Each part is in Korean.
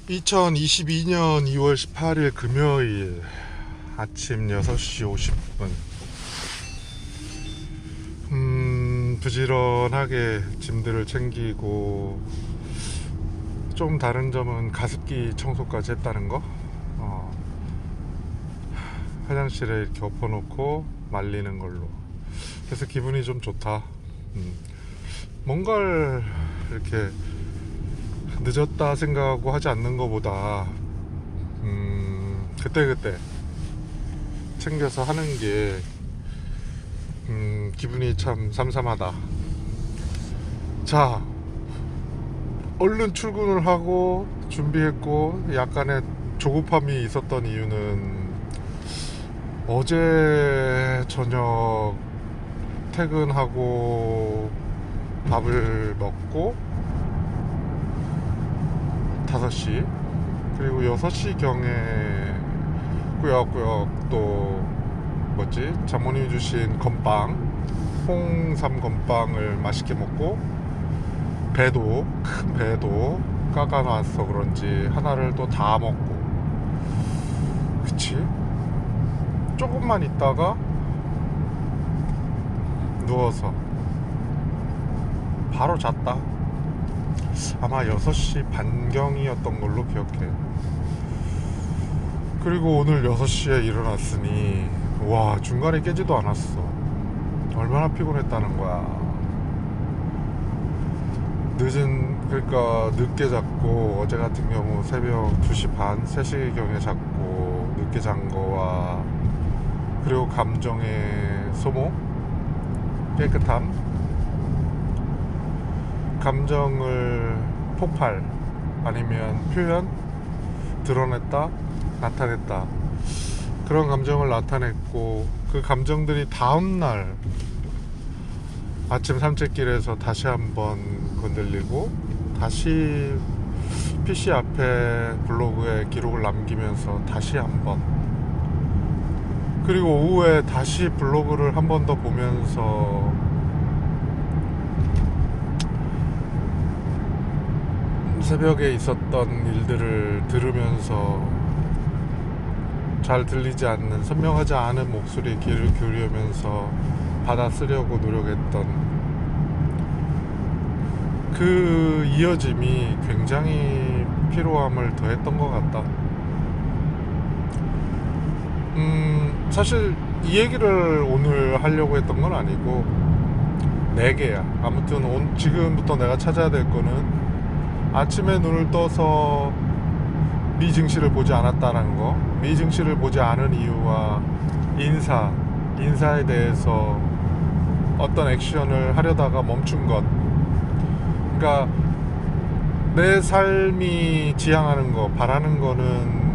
2022년 2월 18일 금요일 아침 6시 50분. 부지런하게 짐들을 챙기고, 좀 다른 점은 가습기 청소까지 했다는 거. 화장실에 이렇게 엎어놓고 말리는 걸로. 그래서 기분이 좀 좋다. 뭔가를 이렇게 늦었다 생각하고 하지 않는 것보다 그때그때 챙겨서 하는 게 기분이 참 삼삼하다. 자, 얼른 출근을 하고 준비했고, 약간의 조급함이 있었던 이유는 어제 저녁 퇴근하고 밥을 먹고 5시, 그리고 6시경에 꾸역꾸역 또 장모님이 주신 건빵, 홍삼 건빵을 맛있게 먹고, 큰 배도 깎아놔서 그런지 하나를 또 다 먹고, 그치? 조금만 있다가 누워서 바로 잤다. 아마 6시 반경이었던 걸로 기억해. 그리고 오늘 6시에 일어났으니, 와, 중간에 깨지도 않았어. 얼마나 피곤했다는 거야. 그러니까 늦게 잤고, 어제 같은 경우 새벽 2시 반, 3시경에 잤고, 늦게 잔 거와, 그리고 감정의 소모, 깨끗함, 감정을 폭발, 아니면 표현, 드러냈다, 나타냈다. 그런 감정을 나타냈고, 그 감정들이 다음날 아침 산책길에서 다시 한번 건들리고, 다시 PC 앞에 블로그에 기록을 남기면서 다시 한번, 그리고 오후에 다시 블로그를 한 번 더 보면서 새벽에 있었던 일들을 들으면서 잘 들리지 않는, 선명하지 않은 목소리에 귀를 기울이면서 받아쓰려고 노력했던 그 이어짐이 굉장히 피로함을 더했던 것 같다. 사실 이 얘기를 오늘 하려고 했던 건 아니고 4개야. 아무튼 지금부터 내가 찾아야 될 거는, 아침에 눈을 떠서 미증시를 보지 않았다는 거, 미증시를 보지 않은 이유와 인사에 대해서 어떤 액션을 하려다가 멈춘 것. 그러니까 내 삶이 지향하는 거, 바라는 거는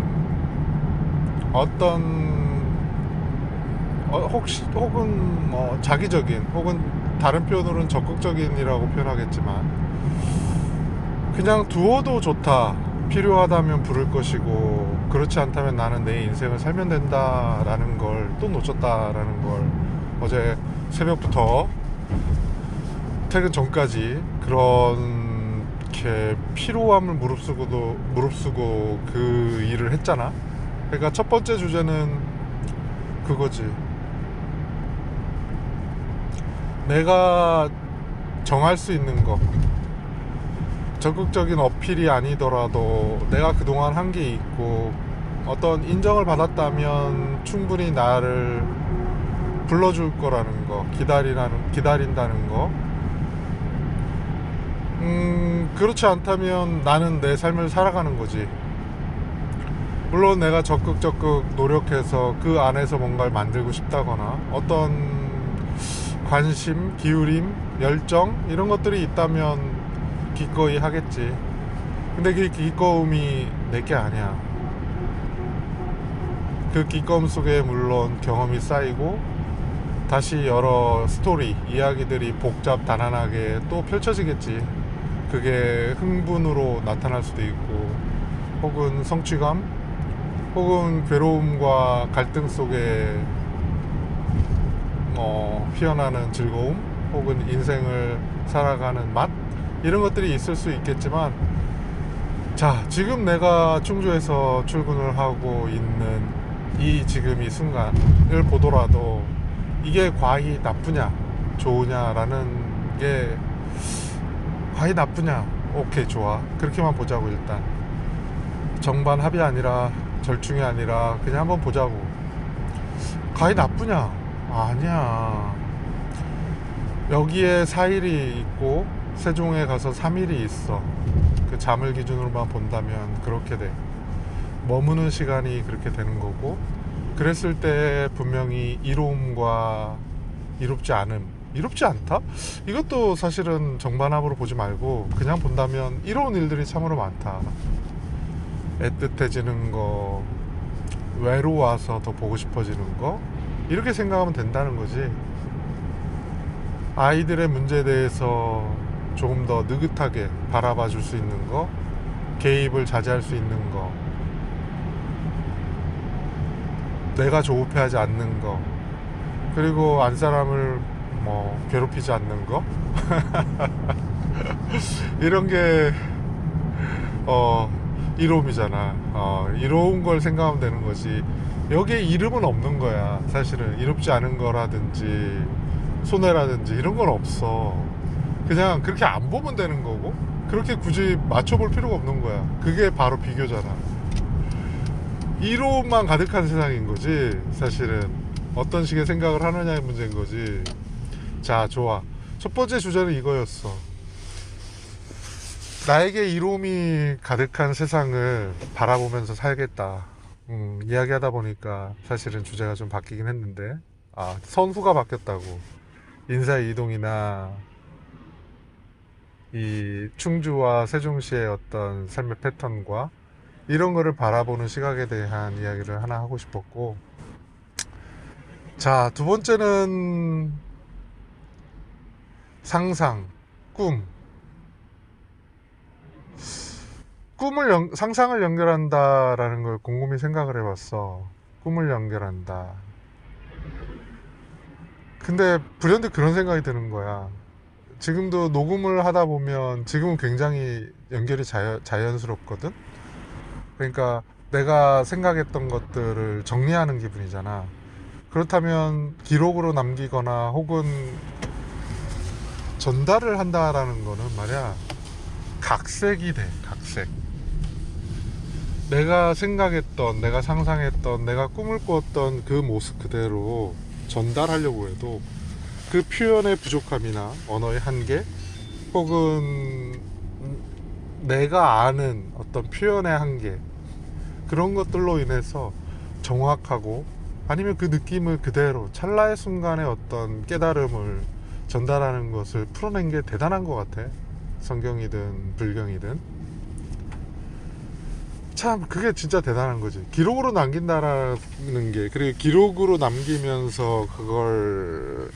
혹은 자기적인, 혹은 다른 표현으로는 적극적인이라고 표현하겠지만, 그냥 두어도 좋다, 필요하다면 부를 것이고, 그렇지 않다면 나는 내 인생을 살면 된다라는 걸 또 놓쳤다라는 걸 어제 새벽부터 퇴근 전까지 그렇게 피로함을 무릅쓰고 그 일을 했잖아. 그러니까 첫 번째 주제는 그거지. 내가 정할 수 있는 거, 적극적인 어필이 아니더라도 내가 그동안 한 게 있고, 어떤 인정을 받았다면 충분히 나를 불러줄 거라는 거, 기다린다는 거. 그렇지 않다면 나는 내 삶을 살아가는 거지. 물론 내가 적극 노력해서 그 안에서 뭔가를 만들고 싶다거나, 어떤 관심, 기울임, 열정, 이런 것들이 있다면 기꺼이 하겠지. 근데 그 기꺼움이 내게 아니야. 그 기꺼움 속에 물론 경험이 쌓이고, 다시 여러 이야기들이 복잡단안하게 또 펼쳐지겠지. 그게 흥분으로 나타날 수도 있고, 혹은 성취감, 혹은 괴로움과 갈등 속에 피어나는 즐거움, 혹은 인생을 살아가는 맛, 이런 것들이 있을 수 있겠지만, 자, 지금 내가 충주에서 출근을 하고 있는 지금 이 순간을 보더라도 이게 과히 나쁘냐 좋으냐라는 게, 과히 나쁘냐, 오케이 좋아, 그렇게만 보자고. 일단 정반 합이 아니라 절충이 아니라 그냥 한번 보자고. 과히 나쁘냐? 아니야. 여기에 4일이 있고 세종에 가서 3일이 있어. 그 잠을 기준으로만 본다면 그렇게 돼. 머무는 시간이 그렇게 되는 거고, 그랬을 때 분명히 이로움과 이롭지 않음, 이롭지 않다? 이것도 사실은 정반합으로 보지 말고 그냥 본다면 이로운 일들이 참으로 많다. 애틋해지는 거, 외로워서 더 보고 싶어지는 거, 이렇게 생각하면 된다는 거지. 아이들의 문제에 대해서 조금 더 느긋하게 바라봐 줄 수 있는 거, 개입을 자제할 수 있는 거, 내가 조급해하지 않는 거, 그리고 안 사람을 뭐 괴롭히지 않는 거 이런 게 이로움이잖아. 이로운 걸 생각하면 되는 거지. 여기에 이름은 없는 거야. 사실은 이롭지 않은 거라든지 손해라든지 이런 건 없어. 그냥 그렇게 안 보면 되는 거고, 그렇게 굳이 맞춰볼 필요가 없는 거야. 그게 바로 비교잖아. 이로움만 가득한 세상인 거지. 사실은 어떤 식의 생각을 하느냐의 문제인 거지. 자, 좋아. 첫 번째 주제는 이거였어. 나에게 이로움이 가득한 세상을 바라보면서 살겠다. 이야기하다 보니까 사실은 주제가 좀 바뀌긴 했는데, 선후가 바뀌었다고. 인사의 이동이나 이 충주와 세종시의 어떤 삶의 패턴과 이런 거를 바라보는 시각에 대한 이야기를 하나 하고 싶었고, 자, 두 번째는 상상, 꿈. 상상을 연결한다라는 걸 곰곰이 생각을 해봤어. 꿈을 연결한다. 근데 불현듯 그런 생각이 드는 거야. 지금도 녹음을 하다 보면 지금은 굉장히 연결이 자연스럽거든. 그러니까 내가 생각했던 것들을 정리하는 기분이잖아. 그렇다면 기록으로 남기거나 혹은 전달을 한다라는 거는 말이야, 각색이 돼. 각색. 내가 생각했던, 내가 상상했던, 내가 꿈을 꾸었던 그 모습 그대로 전달하려고 해도 그 표현의 부족함이나 언어의 한계, 혹은 내가 아는 어떤 표현의 한계, 그런 것들로 인해서 정확하고, 아니면 그 느낌을 그대로 찰나의 순간의 어떤 깨달음을 전달하는 것을 풀어낸 게 대단한 것 같아. 성경이든 불경이든. 참 그게 진짜 대단한 거지. 기록으로 남긴다라는 게, 그리고 기록으로 남기면서 그걸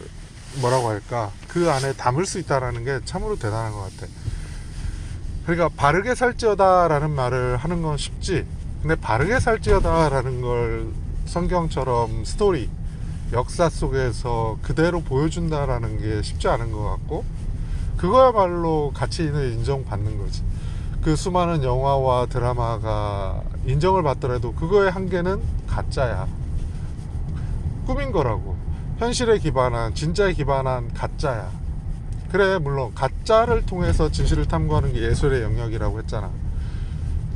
뭐라고 할까, 그 안에 담을 수 있다라는 게 참으로 대단한 것 같아. 그러니까 바르게 살지어다 라는 말을 하는 건 쉽지. 근데 바르게 살지어다 라는 걸 성경처럼 스토리, 역사 속에서 그대로 보여준다라는 게 쉽지 않은 것 같고, 그거야말로 가치는 인정받는 거지. 그 수많은 영화와 드라마가 인정을 받더라도 그거의 한계는 가짜야. 꿈인 거라고. 현실에 기반한, 진짜에 기반한 가짜야. 그래, 물론 가짜를 통해서 진실을 탐구하는 게 예술의 영역이라고 했잖아.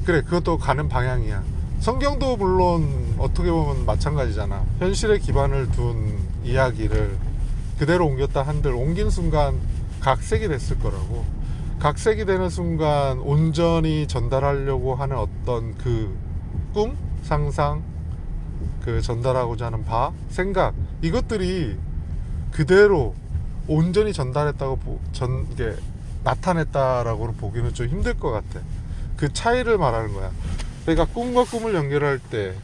그래, 그것도 가는 방향이야. 성경도 물론 어떻게 보면 마찬가지잖아. 현실에 기반을 둔 이야기를 그대로 옮겼다 한들 옮긴 순간 각색이 됐을 거라고. 각색이 되는 순간 온전히 전달하려고 하는 어떤 그 꿈, 상상, 그 전달하고자 하는 생각, 이것들이 그대로 온전히 전달했다고 이게 나타냈다라고 보기는 좀 힘들 것 같아. 그 차이를 말하는 거야. 그러니까 꿈과 꿈을 연결할 때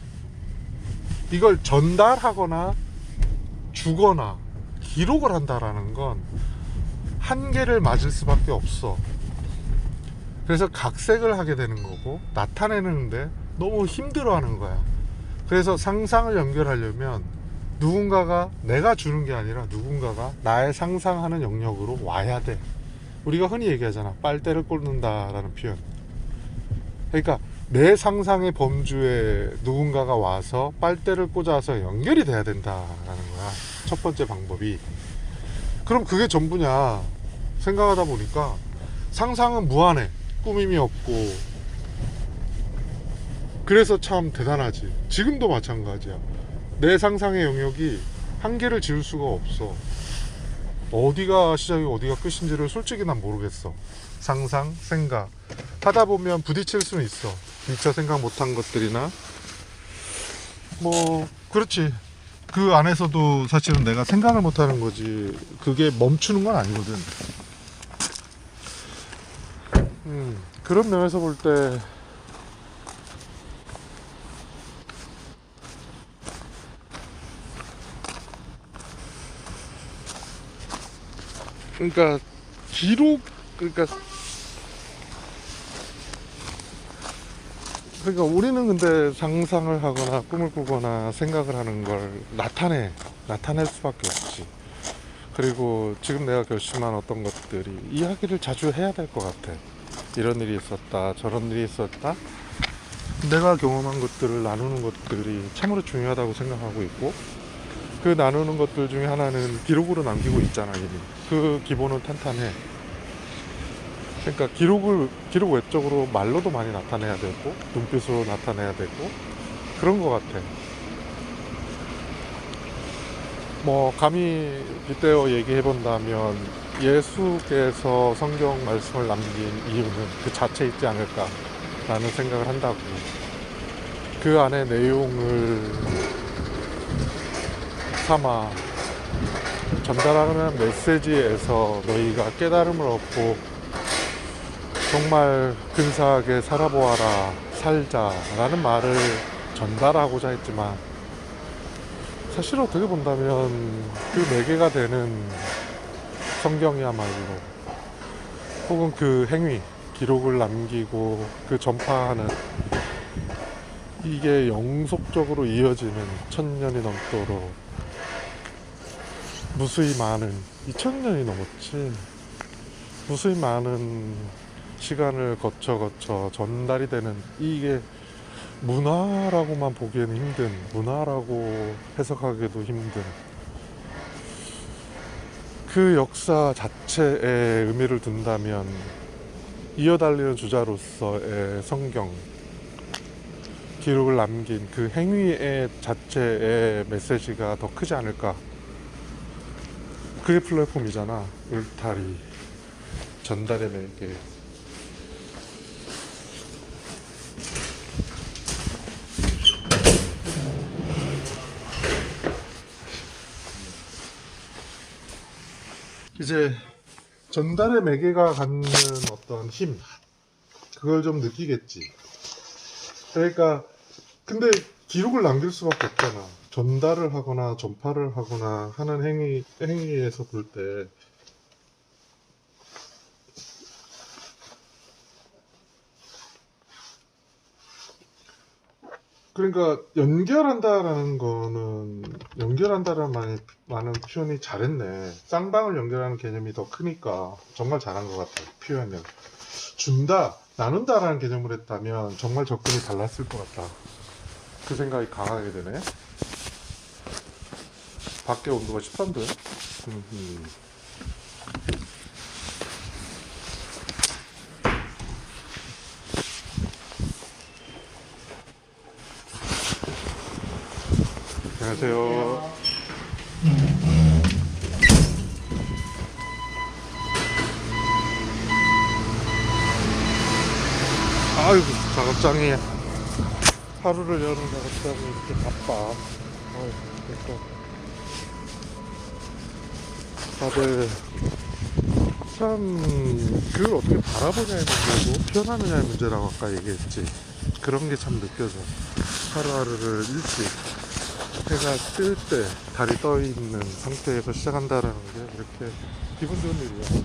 이걸 전달하거나 주거나 기록을 한다라는 건 한계를 맞을 수밖에 없어. 그래서 각색을 하게 되는 거고, 나타내는데 너무 힘들어하는 거야. 그래서 상상을 연결하려면 누군가가, 내가 주는 게 아니라 누군가가 나의 상상하는 영역으로 와야 돼. 우리가 흔히 얘기하잖아, 빨대를 꽂는다 라는 표현. 그러니까 내 상상의 범주에 누군가가 와서 빨대를 꽂아서 연결이 돼야 된다라는 거야. 첫 번째 방법이. 그럼 그게 전부냐 생각하다 보니까 상상은 무한해. 꾸밈이 없고. 그래서 참 대단하지. 지금도 마찬가지야. 내 상상의 영역이 한계를 지울 수가 없어. 어디가 시작이 어디가 끝인지를 솔직히 난 모르겠어. 상상, 생각 하다 보면 부딪힐 수는 있어. 미처 생각 못한 것들이나 뭐 그렇지. 그 안에서도 사실은 내가 생각을 못하는 거지 그게 멈추는 건 아니거든. 그런 면에서 볼 때 그러니까 기록 그러니까 우리는 근데 상상을 하거나 꿈을 꾸거나 생각을 하는 걸 나타낼 수밖에 없지. 그리고 지금 내가 결심한 어떤 것들이 이야기를 자주 해야 될 것 같아. 이런 일이 있었다 저런 일이 있었다. 내가 경험한 것들을 나누는 것들이 참으로 중요하다고 생각하고 있고, 그 나누는 것들 중에 하나는 기록으로 남기고 있잖아. 이미 그 기본은 탄탄해. 그러니까 기록 외적으로 말로도 많이 나타내야 되고 눈빛으로 나타내야 되고 그런 것 같아. 뭐 감히 빗대어 얘기해 본다면 예수께서 성경 말씀을 남긴 이유는 그 자체에 있지 않을까라는 생각을 한다고. 그 안에 내용을 삼아 전달하는 메시지에서 너희가 깨달음을 얻고 정말 근사하게 살아보아라, 살자라는 말을 전달하고자 했지만, 사실 어떻게 본다면 그 매개가 되는 성경이야말로, 혹은 그 행위, 기록을 남기고 그 전파하는, 이게 영속적으로 이어지는 1000년이 넘도록 무수히 많은, 2000년이 넘었지, 무수히 많은 시간을 거쳐 전달이 되는, 이게 문화라고만 보기에는 힘든, 문화라고 해석하기도 힘든 그 역사 자체에 의미를 둔다면 이어달리는 주자로서의 성경, 기록을 남긴 그 행위의 자체의 메시지가 더 크지 않을까. 그게 플랫폼이잖아. 울타리, 전달의 매개. 이제 전달의 매개가 갖는 어떤 힘, 그걸 좀 느끼겠지. 그러니까 근데 기록을 남길 수밖에 없잖아. 전달을 하거나 전파를 하거나 하는 행위에서 볼 때 그러니까 연결한다라는 거는, 연결한다라는 많은 표현이 잘했네. 쌍방을 연결하는 개념이 더 크니까 정말 잘한 것 같아. 표현을 준다, 나눈다라는 개념을 했다면 정말 접근이 달랐을 것 같다. 그 생각이 강하게 되네. 밖에 온도가 13도야. 안녕하세요. 아이고, 작업장이 하루를 여는 작업장이 이렇게 바빠. 그러니까 다들 참 그걸 어떻게 바라보냐의 문제고 표현하느냐의 문제라고 아까 얘기했지. 그런 게 참 느껴져. 하루하루를 일찍 해가 뜰 때 달이 떠 있는 상태에서 시작한다라는 게 이렇게 기분 좋은 일이야.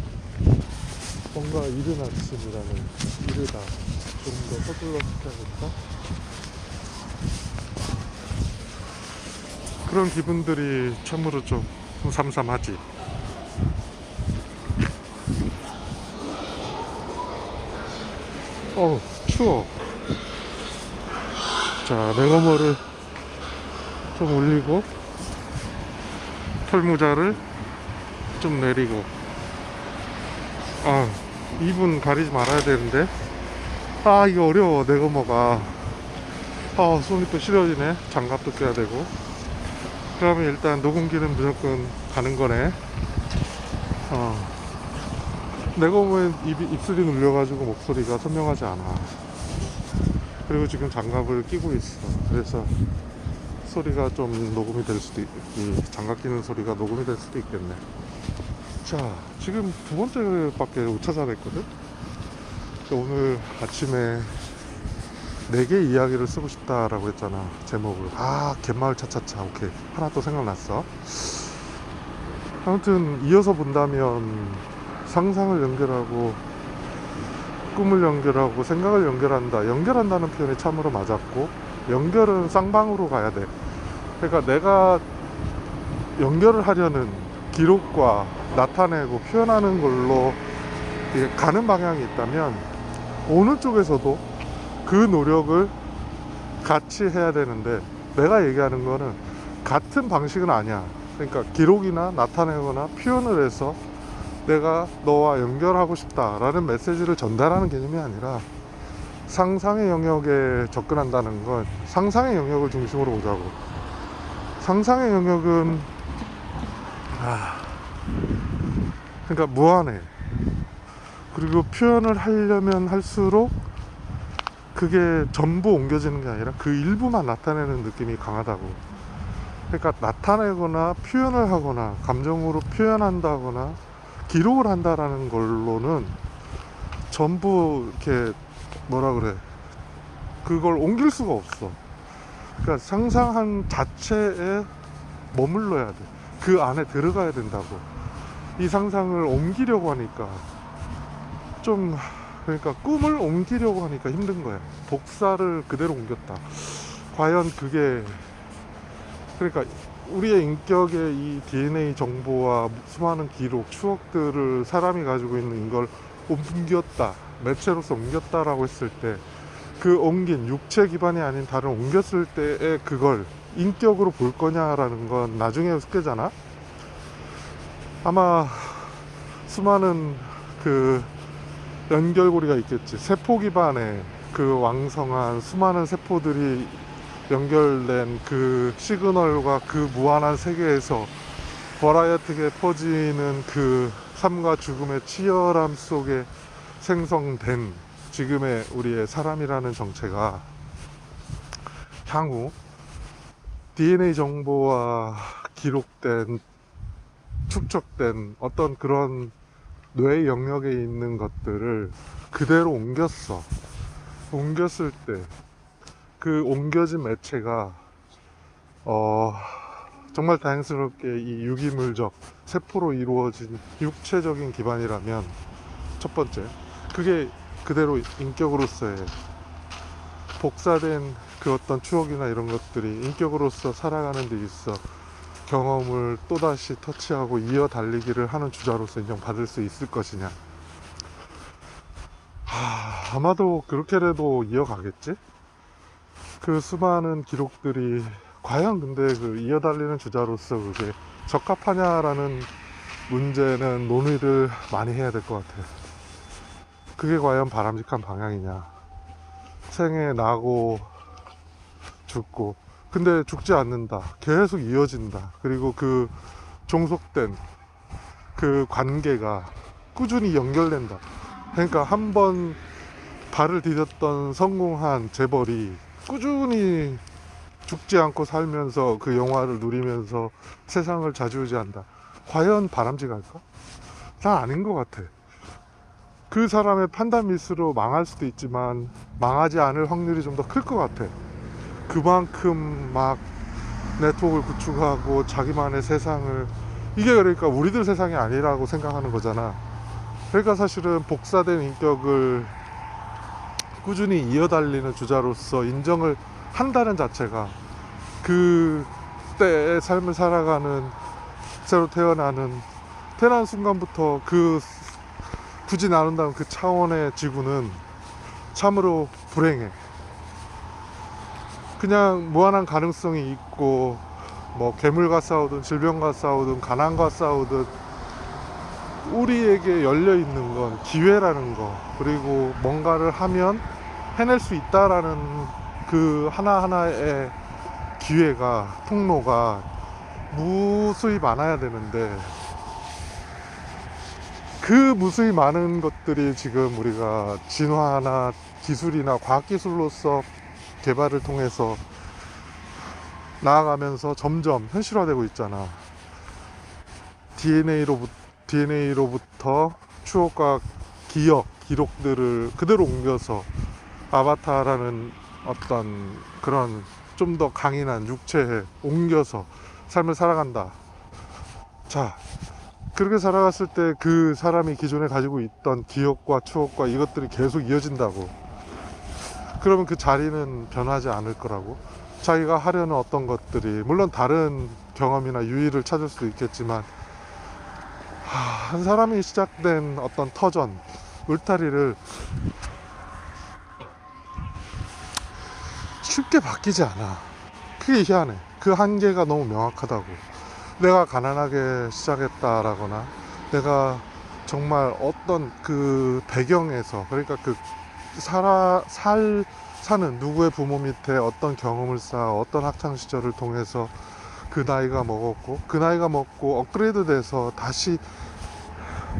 뭔가 이른 아침이라는, 이르다, 좀 더 서둘러 시작했다, 그런 기분들이 참으로 좀 삼삼하지. 추워. 자, 내거머를 좀 올리고 털모자를 좀 내리고. 아, 입은 가리지 말아야 되는데, 아 이거 어려워. 내거머가 손이 또 시려지네. 장갑도 껴야 되고. 그러면 일단 녹음기는 무조건 가는 거네. 내거머에 입술이 눌려가지고 목소리가 선명하지 않아. 그리고 지금 장갑을 끼고 있어. 그래서 소리가 좀 녹음이 될 수도 이 장갑 끼는 소리가 녹음이 될 수도 있겠네. 자, 지금 두 번째 밖에 못 찾아냈거든. 오늘 아침에 4개 이야기를 쓰고 싶다라고 했잖아, 제목을. 갯마을 차차차. 오케이, 하나 또 생각났어. 아무튼 이어서 본다면 상상을 연결하고 꿈을 연결하고 생각을 연결한다. 연결한다는 표현이 참으로 맞았고, 연결은 쌍방으로 가야 돼. 그러니까 내가 연결을 하려는 기록과 나타내고 표현하는 걸로 가는 방향이 있다면, 오는 쪽에서도 그 노력을 같이 해야 되는데, 내가 얘기하는 거는 같은 방식은 아니야. 그러니까 기록이나 나타내거나 표현을 해서 내가 너와 연결하고 싶다라는 메시지를 전달하는 개념이 아니라, 상상의 영역에 접근한다는 건 상상의 영역을 중심으로 보자고. 상상의 영역은 그러니까 무한해. 그리고 표현을 하려면 할수록 그게 전부 옮겨지는 게 아니라 그 일부만 나타내는 느낌이 강하다고. 그러니까 나타내거나 표현을 하거나 감정으로 표현한다거나 기록을 한다라는 걸로는 전부 이렇게 뭐라 그래, 그걸 옮길 수가 없어. 그러니까 상상한 자체에 머물러야 돼. 그 안에 들어가야 된다고. 이 상상을 옮기려고 하니까 좀, 그러니까 꿈을 옮기려고 하니까 힘든 거야. 복사를 그대로 옮겼다. 과연 그게, 그러니까 우리의 인격의 이 DNA 정보와 수많은 기록, 추억들을 사람이 가지고 있는 이걸 옮겼다, 매체로서 옮겼다라고 했을 때, 그 옮긴 육체 기반이 아닌 다른 옮겼을 때의 그걸 인격으로 볼 거냐라는 건 나중에 숙제잖아. 아마 수많은 그 연결고리가 있겠지. 세포 기반의 그 왕성한 수많은 세포들이 연결된 그 시그널과 그 무한한 세계에서 버라이어티하게 퍼지는 그 삶과 죽음의 치열함 속에 생성된 지금의 우리의 사람이라는 정체가 향후 DNA 정보와 기록된, 축적된 어떤 그런 뇌 영역에 있는 것들을 그대로 옮겼어. 옮겼을 때 그 옮겨진 매체가 정말 다행스럽게 이 유기물적 세포로 이루어진 육체적인 기반이라면, 첫 번째, 그게 그대로 인격으로서의 복사된 그 어떤 추억이나 이런 것들이 인격으로서 살아가는 데 있어 경험을 또다시 터치하고 이어 달리기를 하는 주자로서 인정받을 수 있을 것이냐. 아마도 그렇게라도 이어가겠지. 그 수많은 기록들이 과연 근데 그 이어달리는 주자로서 그게 적합하냐라는 문제는 논의를 많이 해야 될 것 같아. 그게 과연 바람직한 방향이냐. 생에 나고 죽고, 근데 죽지 않는다. 계속 이어진다. 그리고 그 종속된 그 관계가 꾸준히 연결된다. 그러니까 한번 발을 디뎠던 성공한 재벌이 꾸준히 죽지 않고 살면서 그 영화를 누리면서 세상을 좌지우지한다. 과연 바람직할까? 난 아닌 것 같아. 그 사람의 판단 미스로 망할 수도 있지만 망하지 않을 확률이 좀 더 클 것 같아. 그만큼 막 네트워크를 구축하고 자기만의 세상을, 이게 그러니까 우리들 세상이 아니라고 생각하는 거잖아. 그러니까 사실은 복사된 인격을 꾸준히 이어달리는 주자로서 인정을 한다는 자체가 그 때의 삶을 살아가는, 새로 태어난 순간부터 그 굳이 나눈다면 그 차원의 지구는 참으로 불행해. 그냥 무한한 가능성이 있고, 뭐 괴물과 싸우든 질병과 싸우든 가난과 싸우든 우리에게 열려 있는 건 기회라는 거, 그리고 뭔가를 하면 해낼 수 있다라는 그 하나하나의 기회가, 통로가 무수히 많아야 되는데, 그 무수히 많은 것들이 지금 우리가 진화나 기술이나 과학기술로서 개발을 통해서 나아가면서 점점 현실화되고 있잖아. DNA로부터 추억과 기록들을 그대로 옮겨서 아바타라는 어떤 그런 좀 더 강인한 육체에 옮겨서 삶을 살아간다. 자, 그렇게 살아갔을 때 그 사람이 기존에 가지고 있던 기억과 추억과 이것들이 계속 이어진다고. 그러면 그 자리는 변하지 않을 거라고. 자기가 하려는 어떤 것들이, 물론 다른 경험이나 유의를 찾을 수도 있겠지만, 한 사람이 시작된 어떤 터전, 울타리를 쉽게 바뀌지 않아. 그게 희한해. 그 한계가 너무 명확하다고. 내가 가난하게 시작했다라거나, 내가 정말 어떤 그 배경에서, 그러니까 그 사는 누구의 부모 밑에 어떤 경험을 쌓아 어떤 학창 시절을 통해서 그 나이가 먹었고, 그 나이가 먹고 업그레이드 돼서 다시,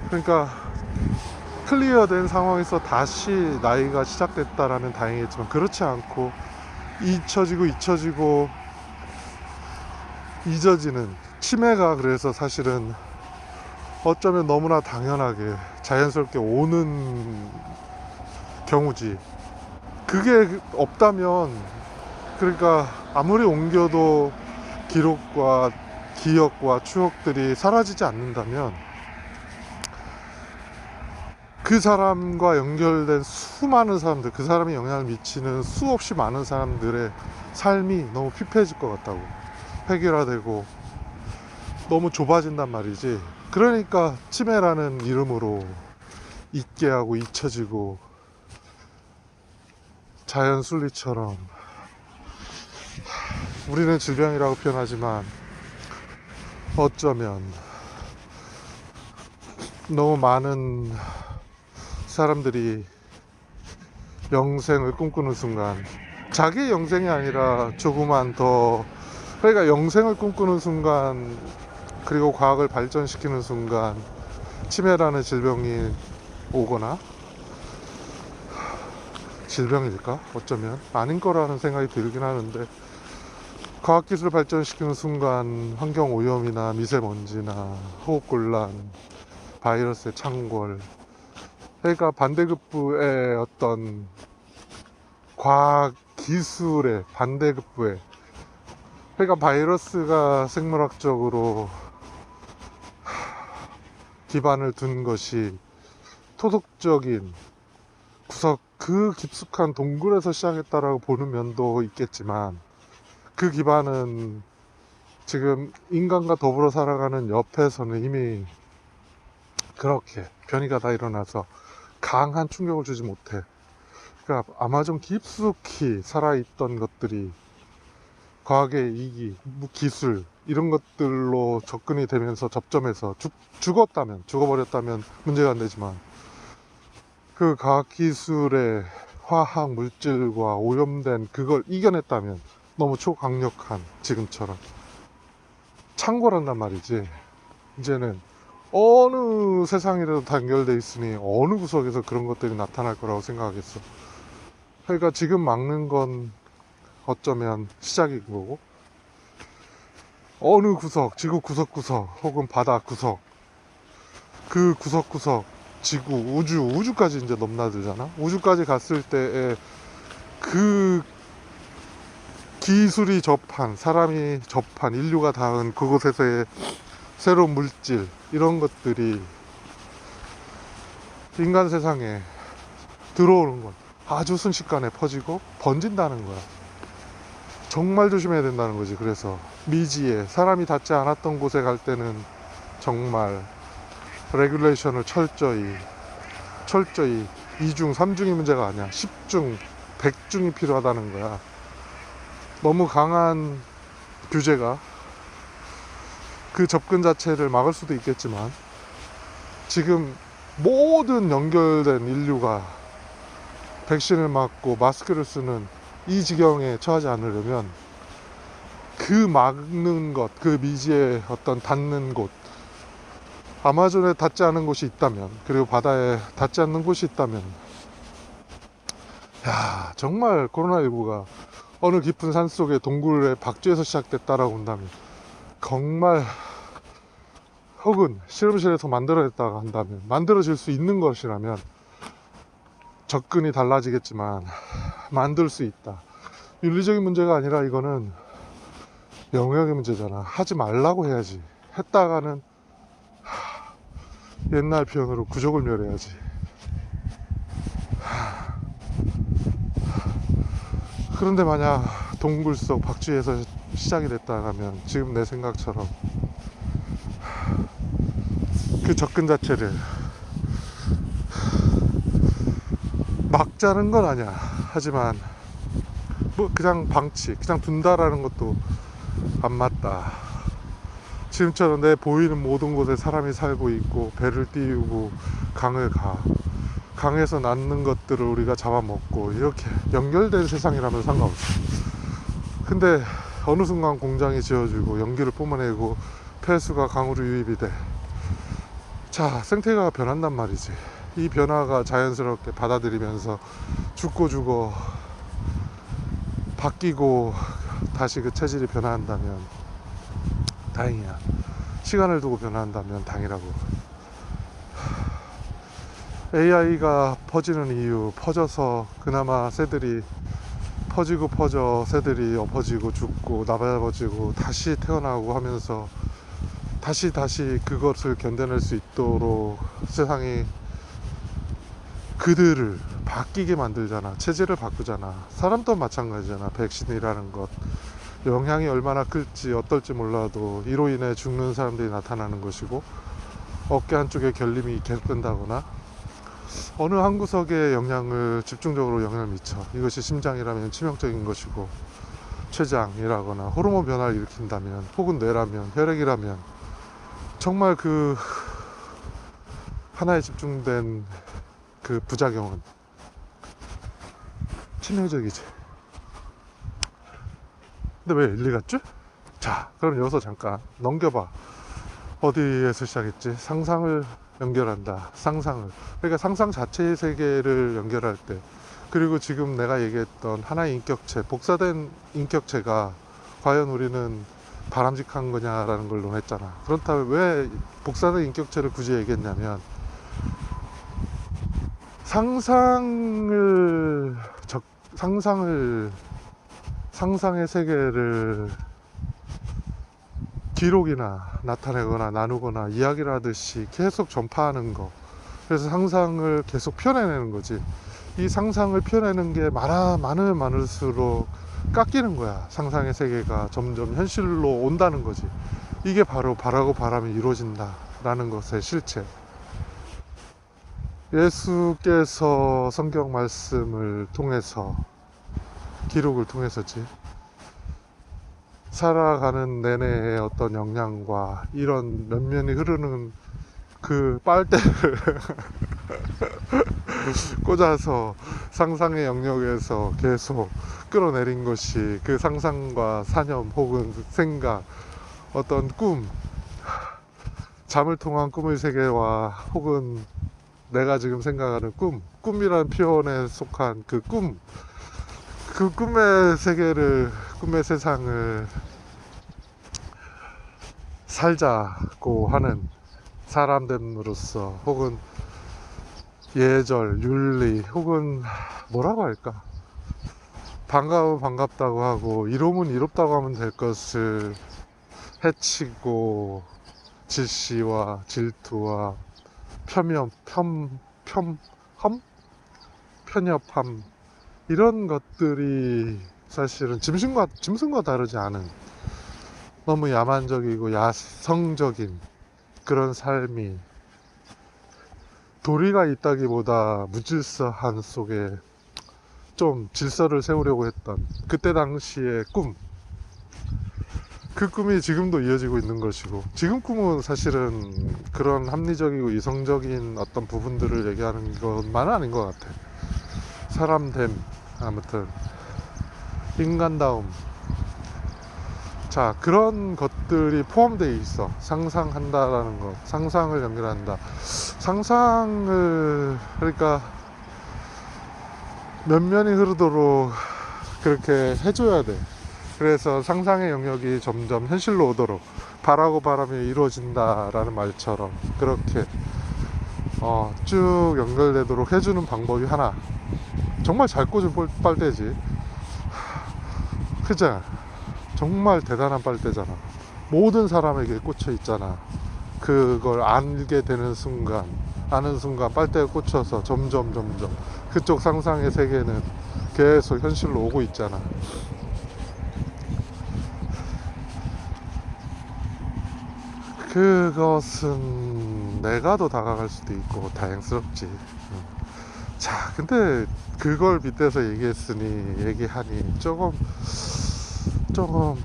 그러니까 클리어된 상황에서 다시 나이가 시작됐다라면 다행이겠지만, 그렇지 않고 잊혀지고 잊어지는 치매가, 그래서 사실은 어쩌면 너무나 당연하게 자연스럽게 오는 경우지. 그게 없다면, 그러니까 아무리 옮겨도 기록과 기억과 추억들이 사라지지 않는다면, 그 사람과 연결된 수많은 사람들, 그 사람이 영향을 미치는 수없이 많은 사람들의 삶이 너무 피폐해질 것 같다고. 획일화되고 너무 좁아진단 말이지. 그러니까 치매라는 이름으로 잊게 하고 잊혀지고, 자연 순리처럼 우리는 질병이라고 표현하지만 어쩌면 너무 많은 사람들이 영생을 꿈꾸는 순간, 자기의 영생이 아니라 조금만 더, 그러니까 영생을 꿈꾸는 순간, 그리고 과학을 발전시키는 순간 치매라는 질병이 오거나, 질병일까? 어쩌면 아닌 거라는 생각이 들긴 하는데, 과학기술을 발전시키는 순간 환경오염이나 미세먼지나 호흡곤란, 바이러스의 창궐, 그러니까 반대급부의 어떤 과학기술의 반대급부에, 그러니까 바이러스가 생물학적으로 기반을 둔 것이 토속적인 구석, 그 깊숙한 동굴에서 시작했다라고 보는 면도 있겠지만, 그 기반은 지금 인간과 더불어 살아가는 옆에서는 이미 그렇게 변이가 다 일어나서 강한 충격을 주지 못해. 그러니까 아마존 깊숙이 살아있던 것들이 과학의 이기, 기술 이런 것들로 접근이 되면서 접점해서 죽어버렸다면 문제가 안 되지만, 그 과학기술의 화학 물질과 오염된 그걸 이겨냈다면 너무 초강력한, 지금처럼 창궐한단 말이지. 이제는 어느 세상이라도 단결돼 있으니 어느 구석에서 그런 것들이 나타날 거라고 생각하겠어. 그러니까 지금 막는 건 어쩌면 시작인 거고, 어느 구석, 지구 구석구석 혹은 바다 구석, 그 구석구석, 지구, 우주까지 이제 넘나들잖아. 우주까지 갔을 때에 그 기술이 접한, 사람이 접한, 인류가 닿은 그곳에서의 새로운 물질, 이런 것들이 인간 세상에 들어오는 건 아주 순식간에 퍼지고 번진다는 거야. 정말 조심해야 된다는 거지. 그래서 미지에, 사람이 닿지 않았던 곳에 갈 때는 정말 레귤레이션을 철저히 2중, 3중이 문제가 아니야. 10중, 100중이 필요하다는 거야. 너무 강한 규제가 그 접근 자체를 막을 수도 있겠지만, 지금 모든 연결된 인류가 백신을 맞고 마스크를 쓰는 이 지경에 처하지 않으려면 그 막는 것, 그 미지의 어떤 닿는 곳, 아마존에 닿지 않은 곳이 있다면, 그리고 바다에 닿지 않는 곳이 있다면, 야, 정말 코로나19가 어느 깊은 산속의 동굴의 박쥐에서 시작됐다라고 한다면, 정말, 혹은 실험실에서 만들어냈다고 한다면, 만들어질 수 있는 것이라면 접근이 달라지겠지만 만들 수 있다. 윤리적인 문제가 아니라 이거는 영역의 문제잖아. 하지 말라고 해야지. 했다가는 옛날 표현으로 구족을 멸해야지. 그런데 만약 동굴 속 박쥐에서 시작이 됐다면 지금 내 생각처럼 그 접근 자체를 막자는 건 아니야. 하지만 뭐 그냥 방치, 그냥 둔다라는 것도 안 맞다. 지금처럼 내 보이는 모든 곳에 사람이 살고 있고, 배를 띄우고 강을 가, 강에서 낳는 것들을 우리가 잡아먹고, 이렇게 연결된 세상이라면 상관없어. 근데 어느 순간 공장이 지어지고 연기를 뿜어내고 폐수가 강으로 유입이 돼. 자, 생태계가 변한단 말이지. 이 변화가 자연스럽게 받아들이면서 죽고 죽어 바뀌고 다시 그 체질이 변화한다면 다행이야. 시간을 두고 변화한다면 다행이라고. AI가 퍼지는 이유, 퍼져서 그나마 새들이 퍼지고 퍼져 새들이 엎어지고 죽고 나발버지고 다시 태어나고 하면서 다시 그것을 견뎌낼 수 있도록 세상이 그들을 바뀌게 만들잖아. 체질을 바꾸잖아. 사람도 마찬가지잖아. 백신이라는 것 영향이 얼마나 클지 어떨지 몰라도 이로 인해 죽는 사람들이 나타나는 것이고, 어깨 한쪽에 결림이 계속 된다거나 어느 한 구석에 집중적으로 영향을 미쳐. 이것이 심장이라면 치명적인 것이고, 췌장이라거나 호르몬 변화를 일으킨다면, 혹은 뇌라면, 혈액이라면 정말 그 하나에 집중된 그 부작용은 치명적이지. 근데 왜 일리 갔죠? 자, 그럼 여기서 잠깐 넘겨봐. 어디에서 시작했지? 상상을 연결한다. 그러니까 상상 자체의 세계를 연결할 때, 그리고 지금 내가 얘기했던 하나의 인격체, 복사된 인격체가 과연 우리는 바람직한 거냐라는 걸 논했잖아. 그렇다면 왜 복사된 인격체를 굳이 얘기했냐면, 상상의 세계를 기록이나 나타내거나 나누거나 이야기를 하듯이 계속 전파하는 거. 그래서 상상을 계속 표현해내는 거지. 이 상상을 표현하는 게 많으면 많을수록 깎이는 거야. 상상의 세계가 점점 현실로 온다는 거지. 이게 바로 바라고 바람이 이루어진다 라는 것의 실체. 예수께서 성경 말씀을 통해서, 기록을 통해서지, 살아가는 내내의 어떤 역량과 이런 면면이 흐르는 그 빨대를 꽂아서 상상의 영역에서 계속 끌어내린 것이 그 상상과 사념 혹은 생각, 어떤 꿈, 잠을 통한 꿈의 세계와 혹은 내가 지금 생각하는 꿈이라는 표현에 속한 그 꿈의 세계를, 꿈의 세상을 살자고 하는 사람됨으로써, 혹은 예절, 윤리, 혹은 뭐라고 할까, 반가우면 반갑다고 하고 이로면 이롭다고 하면 될 것을 해치고 질시와 질투와 편협함, 이런 것들이 사실은 짐승과 다르지 않은 너무 야만적이고 야성적인 그런 삶이 도리가 있다기보다 무질서한 속에 좀 질서를 세우려고 했던 그때 당시의 꿈, 그 꿈이 지금도 이어지고 있는 것이고, 지금 꿈은 사실은 그런 합리적이고 이성적인 어떤 부분들을 얘기하는 것만은 아닌 것 같아. 사람됨, 아무튼 인간다움, 자, 그런 것들이 포함되어 있어. 상상한다라는 것, 상상을 연결한다. 상상을, 그러니까 면면이 흐르도록 그렇게 해줘야 돼. 그래서 상상의 영역이 점점 현실로 오도록, 바라고 바라며 이루어진다라는 말처럼 그렇게 쭉 연결되도록 해주는 방법이 하나. 정말 잘 꽂은 빨대지. 그죠? 정말 대단한 빨대잖아. 모든 사람에게 꽂혀 있잖아. 그걸 알게 되는 순간, 아는 순간 빨대가 꽂혀서 점점 그쪽 상상의 세계는 계속 현실로 오고 있잖아. 그것은 내가 더 다가갈 수도 있고 다행스럽지. 자, 근데 그걸 빗대서 얘기하니 조금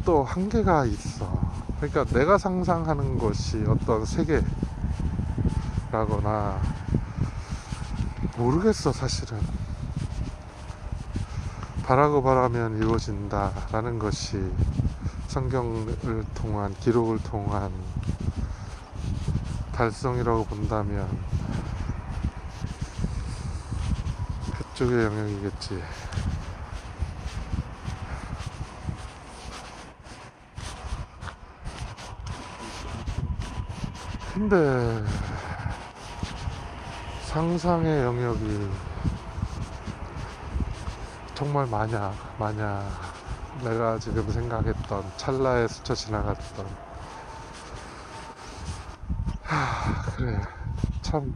또 한계가 있어. 그러니까 내가 상상하는 것이 어떤 세계라거나, 모르겠어 사실은. 바라고 바라면 이루어진다라는 것이 성경을 통한, 기록을 통한 달성이라고 본다면 그쪽의 영역이겠지. 근데 상상의 영역이 정말 마냥 내가 지금 생각했던, 찰나에 스쳐 지나갔던, 그래, 참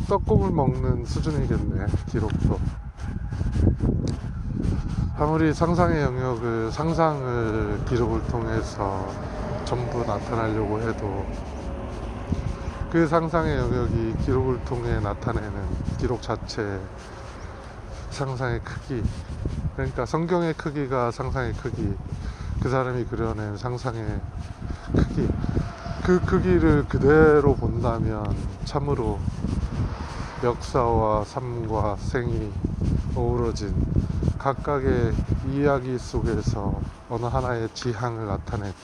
떡국을 먹는 수준이겠네. 기록도 아무리 상상의 영역을, 상상을 기록을 통해서 전부 나타나려고 해도 그 상상의 영역이 기록을 통해 나타내는 기록 자체, 상상의 크기, 그러니까 성경의 크기가 상상의 크기, 그 사람이 그려낸 상상의 크기, 그 크기를 그대로 본다면 참으로 역사와 삶과 생이 어우러진 각각의 이야기 속에서 어느 하나의 지향을 나타낸,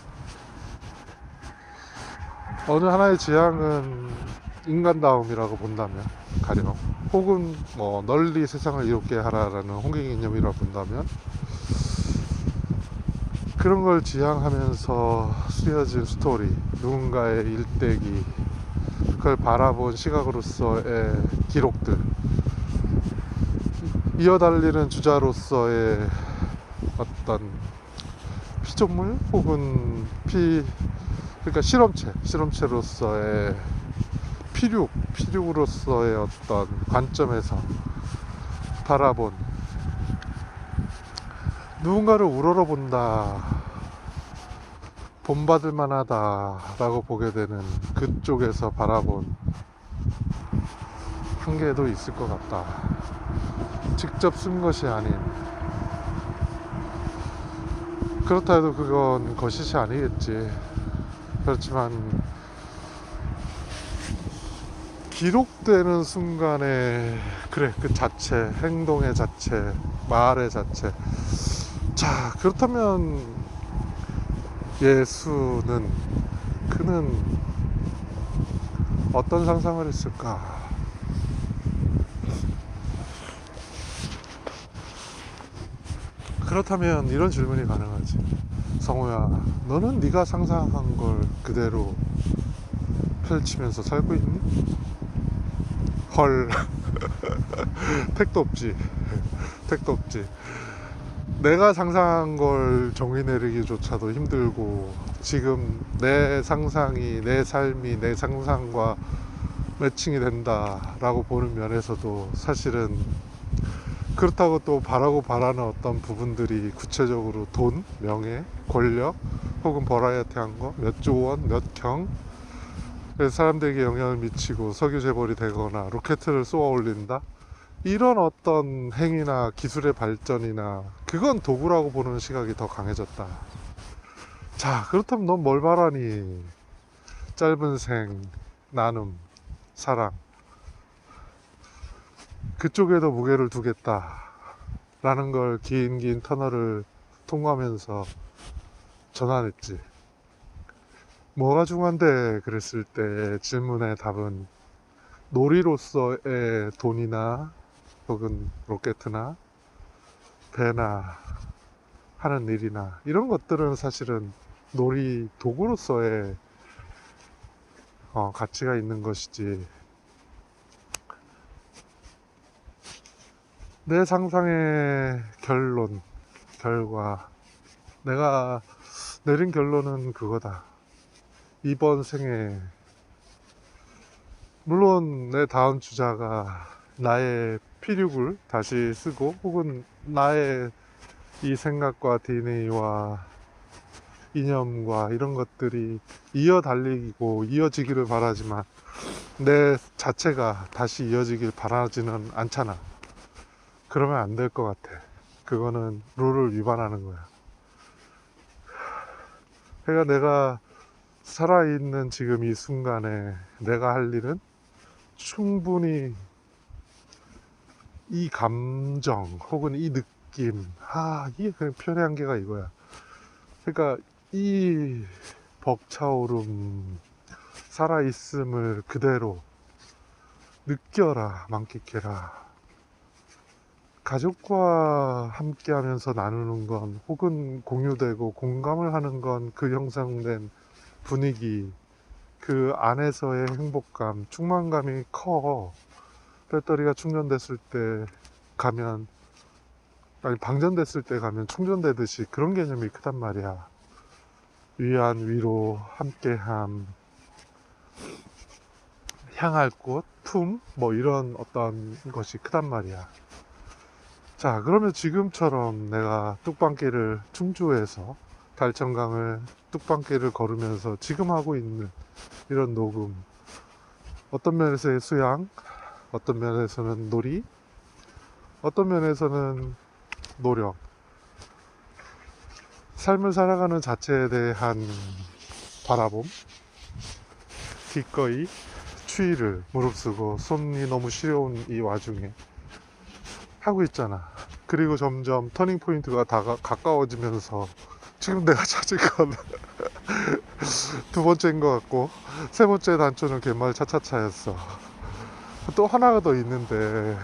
어느 하나의 지향은 인간다움이라고 본다면 가령, 혹은 널리 세상을 이롭게 하라라는 홍익 이념이라고 본다면, 그런 걸 지향하면서 쓰여진 스토리, 누군가의 일대기, 그걸 바라본 시각으로서의 기록들, 이어달리는 주자로서의 어떤 피조물, 혹은 그러니까 실험체로서의 피륙으로서의 어떤 관점에서 바라본, 누군가를 우러러 본다, 본받을 만하다 라고 보게 되는 그쪽에서 바라본 한계도 있을 것 같다. 직접 쓴 것이 아닌, 그렇다 해도 그건 거짓이 아니겠지. 그렇지만 기록되는 순간에, 그래, 그 자체, 행동의 자체, 말의 자체. 자, 그렇다면 예수는, 그는 어떤 상상을 했을까? 그렇다면 이런 질문이 가능하지. 성호야, 너는 네가 상상한 걸 그대로 펼치면서 살고 있니? 헐. 택도 없지. 내가 상상한 걸 정의 내리기조차도 힘들고, 지금 내 상상이, 내 삶이 내 상상과 매칭이 된다라고 보는 면에서도 사실은, 그렇다고 또 바라고 바라는 어떤 부분들이 구체적으로 돈, 명예, 권력, 혹은 버라이어티한 거, 몇 조 원, 몇 경, 그래서 사람들에게 영향을 미치고 석유 재벌이 되거나 로켓을 쏘아 올린다, 이런 어떤 행위나 기술의 발전이나 그건 도구라고 보는 시각이 더 강해졌다. 자, 그렇다면 넌 뭘 바라니? 짧은 생, 나눔, 사랑, 그쪽에도 무게를 두겠다 라는 걸 긴 터널을 통과하면서 전환했지. 뭐가 중요한데 그랬을 때 질문의 답은 놀이로서의 돈이나 혹은 로켓이나 배나 하는 일이나 이런 것들은 사실은 놀이 도구로서의 가치가 있는 것이지, 내 상상의 결과, 내가 내린 결론은 그거다. 이번 생에 물론 내 다음 주자가 나의 피륙을 다시 쓰고 혹은 나의 이 생각과 DNA와 이념과 이런 것들이 이어 달리고 이어지기를 바라지만 내 자체가 다시 이어지길 바라지는 않잖아. 그러면 안 될 것 같아. 그거는 룰을 위반하는 거야. 그러니까 내가 살아있는 지금 이 순간에 내가 할 일은 충분히 이 감정 혹은 이 느낌, 이게 그냥 표현의 한계가 이거야. 그러니까 이 벅차오름, 살아있음을 그대로 느껴라, 만끽해라. 가족과 함께 하면서 나누는 건 혹은 공유되고 공감을 하는 건 그 형성된 분위기, 그 안에서의 행복감, 충만감이 커. 배터리가 충전됐을 때 가면, 아니 방전됐을 때 가면 충전되듯이 그런 개념이 크단 말이야. 위안, 위로, 함께함, 향할 곳, 품, 뭐 이런 어떤 것이 크단 말이야. 자, 그러면 지금처럼 내가 뚝방길을 충주에서 달천강을 뚝방길을 걸으면서 지금 하고 있는 이런 녹음, 어떤 면에서의 수양, 어떤 면에서는 놀이, 어떤 면에서는 노력, 삶을 살아가는 자체에 대한 바라봄, 기꺼이 추위를 무릅쓰고 손이 너무 시려운 이 와중에 하고 있잖아. 그리고 점점 터닝 포인트가 가까워지면서 지금 내가 찾은 건 두 번째인 것 같고, 세 번째 단초는 갯마을 차차차였어. 또 하나가 더 있는데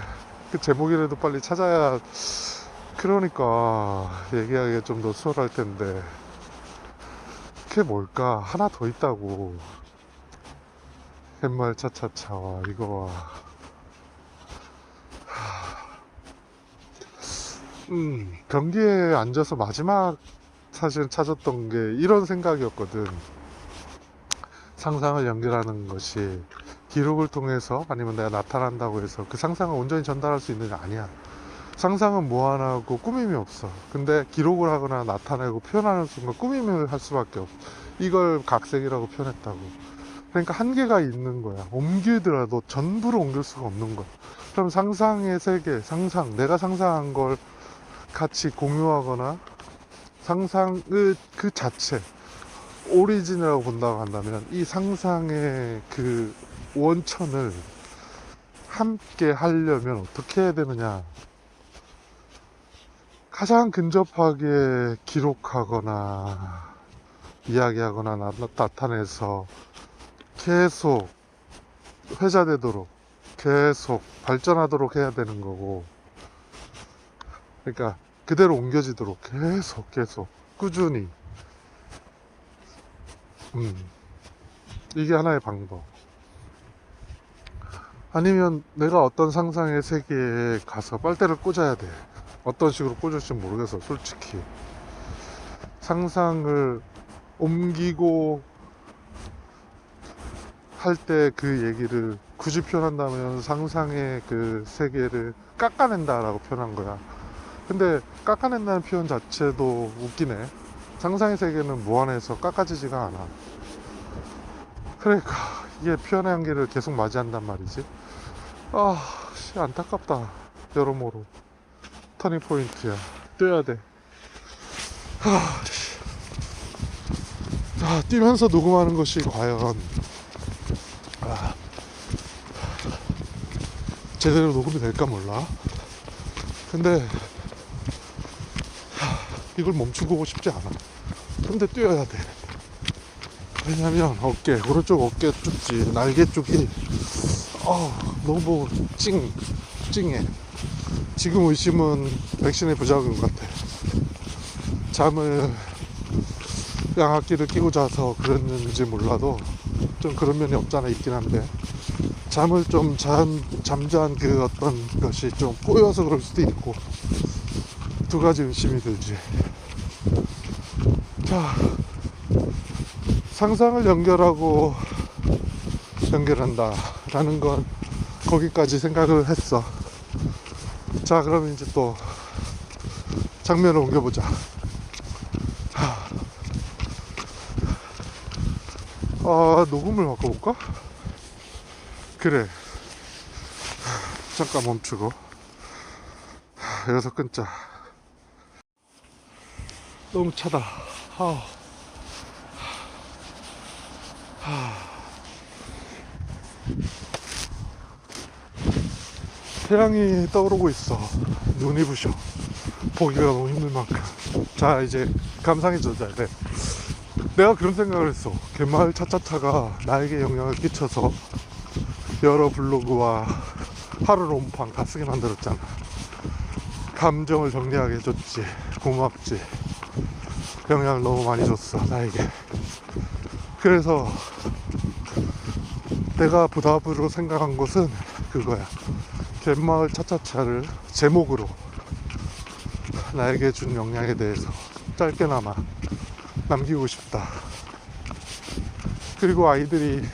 그 제목이라도 빨리 찾아야, 그러니까 얘기하기가 좀 더 수월할 텐데 그게 뭘까? 하나 더 있다고. 갯마을 차차차와 이거와 경기에 앉아서 마지막 사실 찾았던 게 이런 생각이었거든. 상상을 연결하는 것이 기록을 통해서 아니면 내가 나타난다고 해서 그 상상을 온전히 전달할 수 있느냐? 아니야. 상상은 무한하고 꾸밈이 없어. 근데 기록을 하거나 나타내고 표현하는 순간 꾸밈을 할 수밖에 없어. 이걸 각색이라고 표현했다고. 그러니까 한계가 있는 거야. 옮기더라도 전부를 옮길 수가 없는 거야. 그럼 상상의 세계, 내가 상상한 걸 같이 공유하거나 상상의 그 자체, 오리진이라고 본다고 한다면 이 상상의 그 원천을 함께 하려면 어떻게 해야 되느냐? 가장 근접하게 기록하거나 이야기하거나 나타내서 계속 회자되도록 계속 발전하도록 해야 되는 거고, 그러니까 그대로 옮겨지도록 계속 꾸준히, 이게 하나의 방법. 아니면 내가 어떤 상상의 세계에 가서 빨대를 꽂아야 돼. 어떤 식으로 꽂을지 모르겠어, 솔직히. 상상을 옮기고 할 때 그 얘기를 굳이 표현한다면 상상의 그 세계를 깎아낸다라고 표현한 거야. 근데 깎아낸다는 표현 자체도 웃기네. 상상의 세계는 무한해서 깎아지지가 않아. 그러니까 이게 표현의 한계를 계속 맞이한단 말이지. 안타깝다. 여러모로 터닝 포인트야. 뛰어야 돼. 자, 뛰면서 녹음하는 것이 과연 제대로 녹음이 될까 몰라. 근데 이걸 멈추고 오고 싶지 않아. 근데 뛰어야 돼. 왜냐면 어깨, 오른쪽 어깨 쪽지, 날개 쪽이 너무 찡해. 지금 의심은 백신의 부작용 같아. 잠을 양압기를 끼고 자서 그랬는지 몰라도 좀 그런 면이 없잖아 있긴 한데, 잠을 좀 잠자한 그 어떤 것이 좀 꼬여서 그럴 수도 있고, 두 가지 의심이 들지. 자, 상상을 연결한다 라는 건 거기까지 생각을 했어. 자, 그럼 이제 또 장면을 옮겨보자. 녹음을 바꿔볼까? 그래, 잠깐 멈추고 여기서 끊자. 너무 차다. 태양이 떠오르고 있어. 눈이 부셔. 보기가 너무 힘들 만큼. 자, 이제 감상해 줘야 돼. 내가 그런 생각을 했어. 갯마을 차차차가 나에게 영향을 끼쳐서 여러 블로그와 하루 롬팡 다 쓰게 만들었잖아. 감정을 정리하게 해줬지. 고맙지. 영향을 너무 많이 줬어, 나에게. 그래서 내가 부답으로 생각한 것은 그거야. 갯마을 차차차를 제목으로 나에게 준 영향에 대해서 짧게나마 남기고 싶다. 그리고 아이들이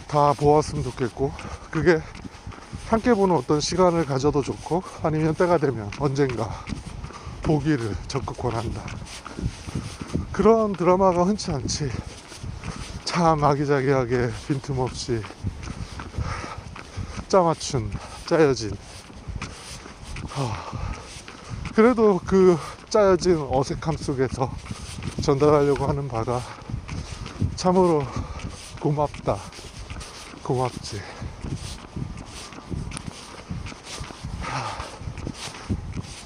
다 보았으면 좋겠고, 그게 함께 보는 어떤 시간을 가져도 좋고, 아니면 때가 되면 언젠가 보기를 적극 원한다. 그런 드라마가 흔치 않지. 참 아기자기하게 빈틈없이 짜맞춘, 짜여진. 그래도 그 짜여진 어색함 속에서 전달하려고 하는 바가 참으로 고맙다. 고맙지.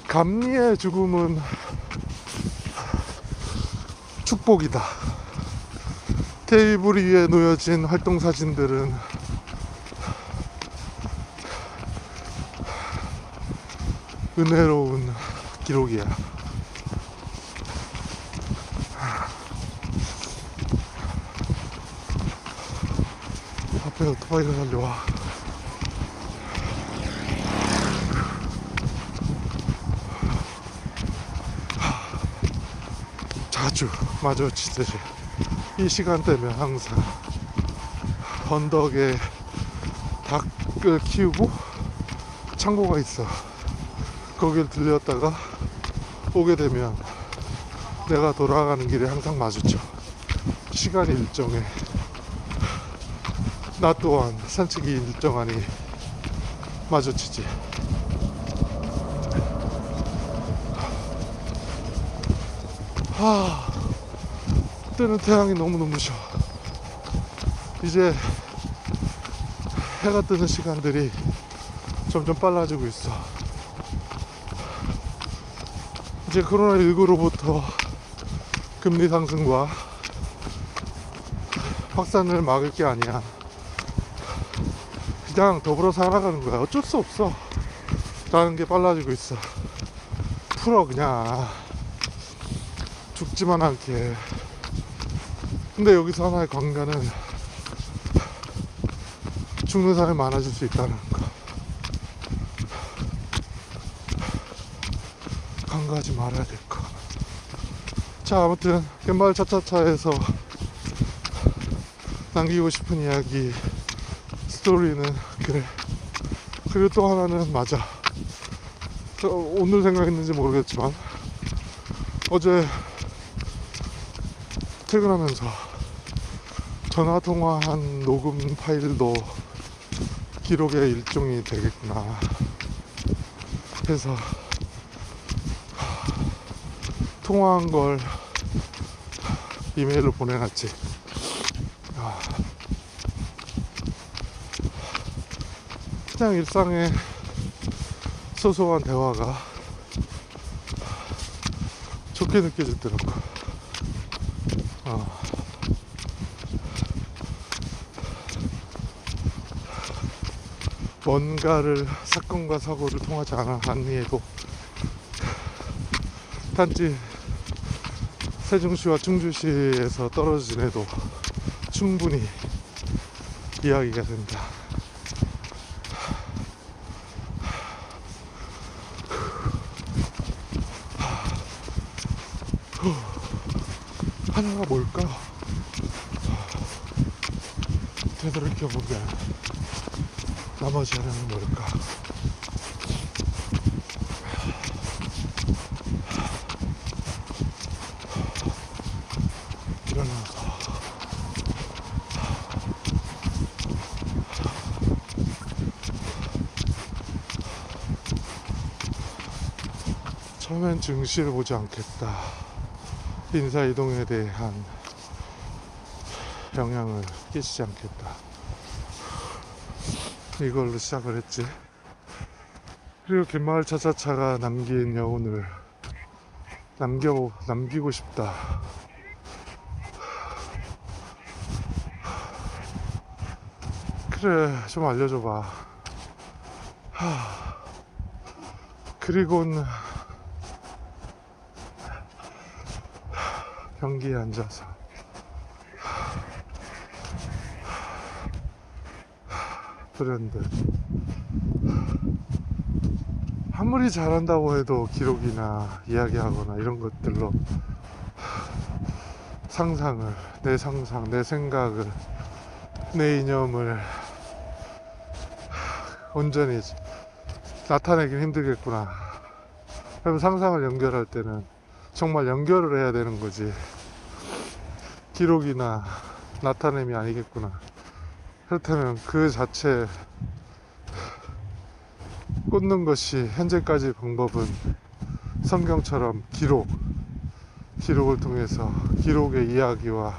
감리의 죽음은 축복이다. 테이블 위에 놓여진 활동사진들은 은혜로운 기록이야. 앞에 오토바이가 달려와. 자주 마주치듯이 이 시간대면 항상 언덕에 닭을 키우고 창고가 있어. 거길 들렸다가 오게 되면 내가 돌아가는 길에 항상 마주쳐. 시간이 일정해. 나 또한 산책이 일정하니 마주치지. 뜨는 태양이 너무 눈부셔. 이제 해가 뜨는 시간들이 점점 빨라지고 있어. 이제 코로나19로부터 금리 상승과 확산을 막을 게 아니야. 그냥 더불어 살아가는 거야. 어쩔 수 없어. 라는 게 빨라지고 있어. 풀어, 그냥. 죽지만 않게. 근데 여기서 하나의 관건은 죽는 사람이 많아질 수 있다는 거. 간과하지 말아야 될 거. 자, 아무튼 갯마을 차차차에서 남기고 싶은 이야기, 스토리는 그래. 그리고 또 하나는 맞아. 오늘 생각했는지 모르겠지만 어제 퇴근하면서 전화통화한 녹음 파일도 기록의 일종이 되겠구나 앞에서 통화한 걸 이메일로 보내놨지. 그냥 일상의 소소한 대화가 좋게 느껴지더라고. 뭔가를 사건과 사고를 통하지 않니해도 단지 세종시와 충주시에서 떨어져 지내도 충분히 이야기가 된다. 하나가 뭘까? 되돌이켜보면 나머지 하나는 뭘까? 일어나서 처음엔 증시를 보지 않겠다. 인사이동에 대한 영향을 끼치지 않겠다. 이걸로 시작을 했지. 그리고 갯마을 차차차가 남긴 여운을 남기고 싶다. 그래, 좀 알려줘봐. 그리고는 변기에 앉아서 불현듯 아무리 잘한다고 해도 기록이나 이야기하거나 이런 것들로 상상을, 내 상상, 내 생각을, 내 이념을 온전히 나타내긴 힘들겠구나. 그럼 상상을 연결할 때는 정말 연결을 해야 되는 거지. 기록이나 나타냄이 아니겠구나. 그렇다면 그 자체 꽂는 것이 현재까지 방법은 성경처럼 기록을 통해서 기록의 이야기와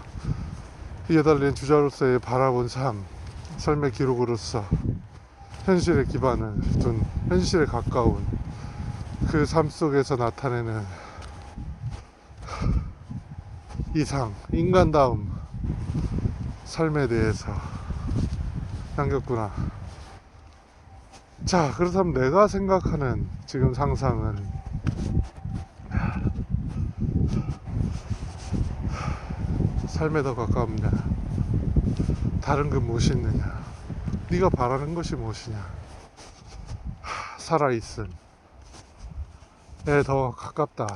이에 달린 주자로서의 바라본 삶의 기록으로서 현실에 기반을 둔, 현실에 가까운 그 삶 속에서 나타내는 이상, 인간다움 삶에 대해서 남겼구나. 자, 그렇다면 내가 생각하는 지금 상상은 삶에 더 가까우냐, 다른 건 무엇이 있느냐, 네가 바라는 것이 무엇이냐, 살아있음에 더 가깝다.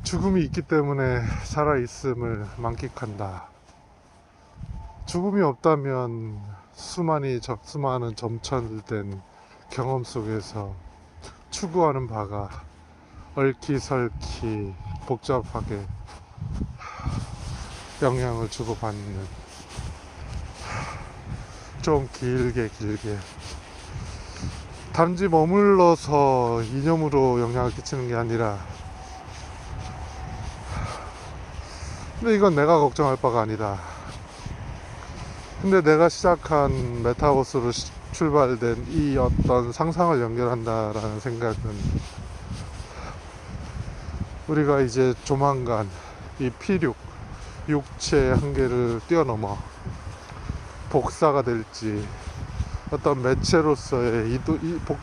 죽음이 있기 때문에 살아있음을 만끽한다. 죽음이 없다면 수많은 점철된 경험 속에서 추구하는 바가 얽히설키 복잡하게 영향을 주고받는, 좀 길게 단지 머물러서 이념으로 영향을 끼치는 게 아니라, 근데 이건 내가 걱정할 바가 아니다. 근데 내가 시작한 메타버스로 출발된 이 어떤 상상을 연결한다라는 생각은 우리가 이제 조만간 이 피륙, 육체의 한계를 뛰어넘어 복사가 될지 어떤 매체로서의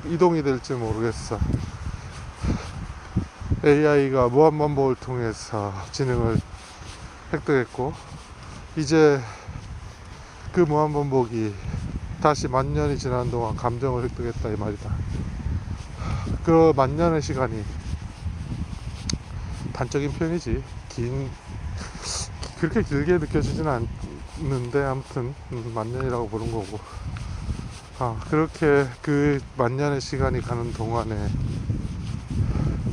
이동이 될지 모르겠어. AI가 무한반복을 통해서 지능을 획득했고, 이제 그 무한반복이 다시 만년이 지난 동안 감정을 획득했다 이 말이다. 그 만년의 시간이 단적인 표현이지, 그렇게 길게 느껴지지는 않는데 아무튼 만년이라고 부른 거고, 그렇게 그 만년의 시간이 가는 동안에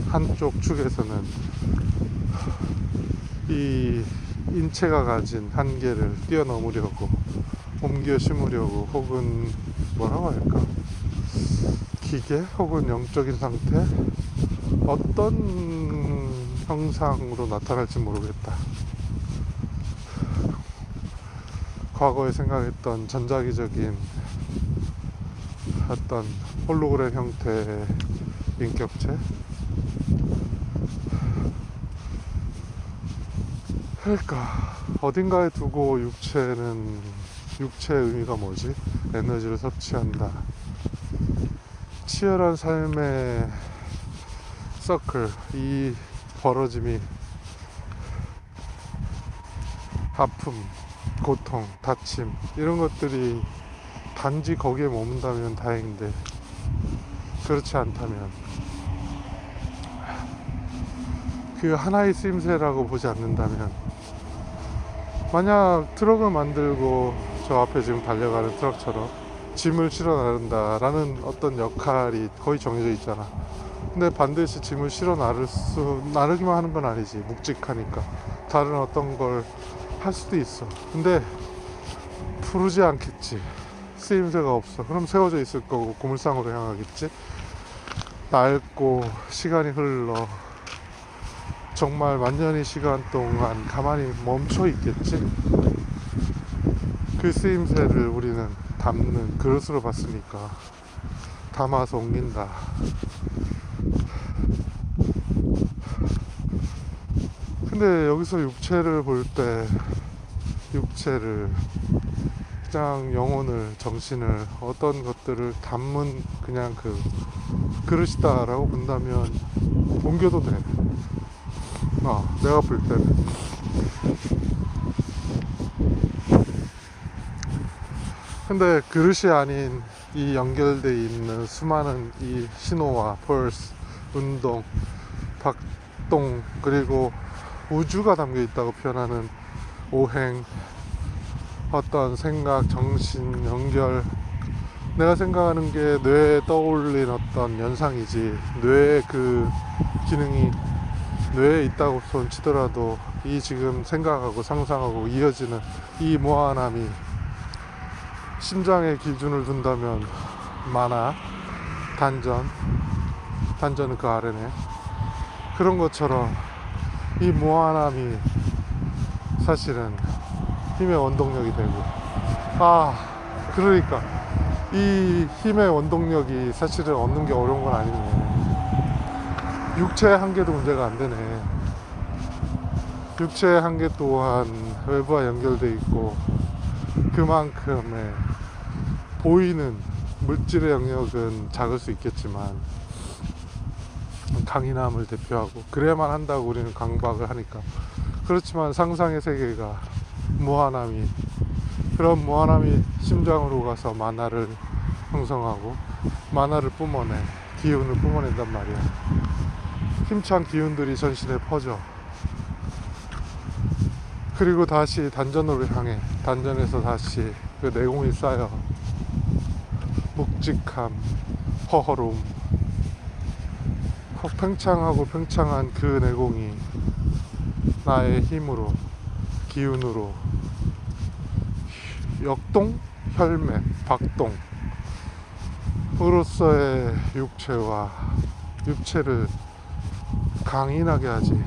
한쪽 축에서는 이 인체가 가진 한계를 뛰어넘으려고, 옮겨 심으려고, 혹은 뭐라고 할까, 기계 혹은 영적인 상태, 어떤 형상으로 나타날지 모르겠다. 과거에 생각했던 전자기적인 어떤 홀로그램 형태의 인격체, 그러니까 어딘가에 두고 육체의 의미가 뭐지? 에너지를 섭취한다. 치열한 삶의 서클, 이 벌어짐이 아픔, 고통, 다침, 이런 것들이 단지 거기에 머문다면 다행인데, 그렇지 않다면 그 하나의 쓰임새라고 보지 않는다면, 만약 트럭을 만들고 저 앞에 지금 달려가는 트럭처럼 짐을 실어 나른다 라는 어떤 역할이 거의 정해져 있잖아. 근데 반드시 짐을 실어 나르기만 하는 건 아니지. 묵직하니까 다른 어떤 걸 할 수도 있어. 근데 푸르지 않겠지. 쓰임새가 없어. 그럼 세워져 있을 거고 고물상으로 향하겠지. 낡고 시간이 흘러 정말 만년의 시간 동안 가만히 멈춰 있겠지. 그 쓰임새를 우리는 담는 그릇으로 봤으니까 담아서 옮긴다. 근데 여기서 육체를 볼 때, 육체를, 그냥 영혼을, 정신을, 어떤 것들을 담은 그냥 그 그릇이다 라고 본다면 옮겨도 돼. 내가 볼 때는. 근데 그릇이 아닌 이 연결되어 있는 수많은 이 신호와 펄스, 운동, 박동, 그리고 우주가 담겨 있다고 표현하는 오행, 어떤 생각, 정신, 연결, 내가 생각하는 게 뇌에 떠올린 어떤 연상이지, 뇌의 그 기능이 뇌에 있다고 손 치더라도 이 지금 생각하고 상상하고 이어지는 이 무한함이 심장에 기준을 둔다면 만화, 단전은 그 아래네. 그런 것처럼 이 무한함이 사실은 힘의 원동력이 되고, 그러니까 이 힘의 원동력이 사실은 얻는 게 어려운 건 아니네. 육체의 한계도 문제가 안 되네. 육체의 한계 또한 외부와 연결돼 있고, 그만큼의 보이는 물질의 영역은 작을 수 있겠지만 강인함을 대표하고 그래야만 한다고 우리는 강박을 하니까. 그렇지만 상상의 세계가 무한함이, 그런 무한함이 심장으로 가서 만화를 형성하고 만화를 뿜어내, 기운을 뿜어낸단 말이야. 힘찬 기운들이 전신에 퍼져. 그리고 다시 단전으로 향해, 단전에서 다시 그 내공이 쌓여 묵직함, 허허로움, 팽창하고 팽창한 그 내공이 나의 힘으로, 기운으로 역동, 혈맥, 박동 으로서의 육체를 강인하게 하지.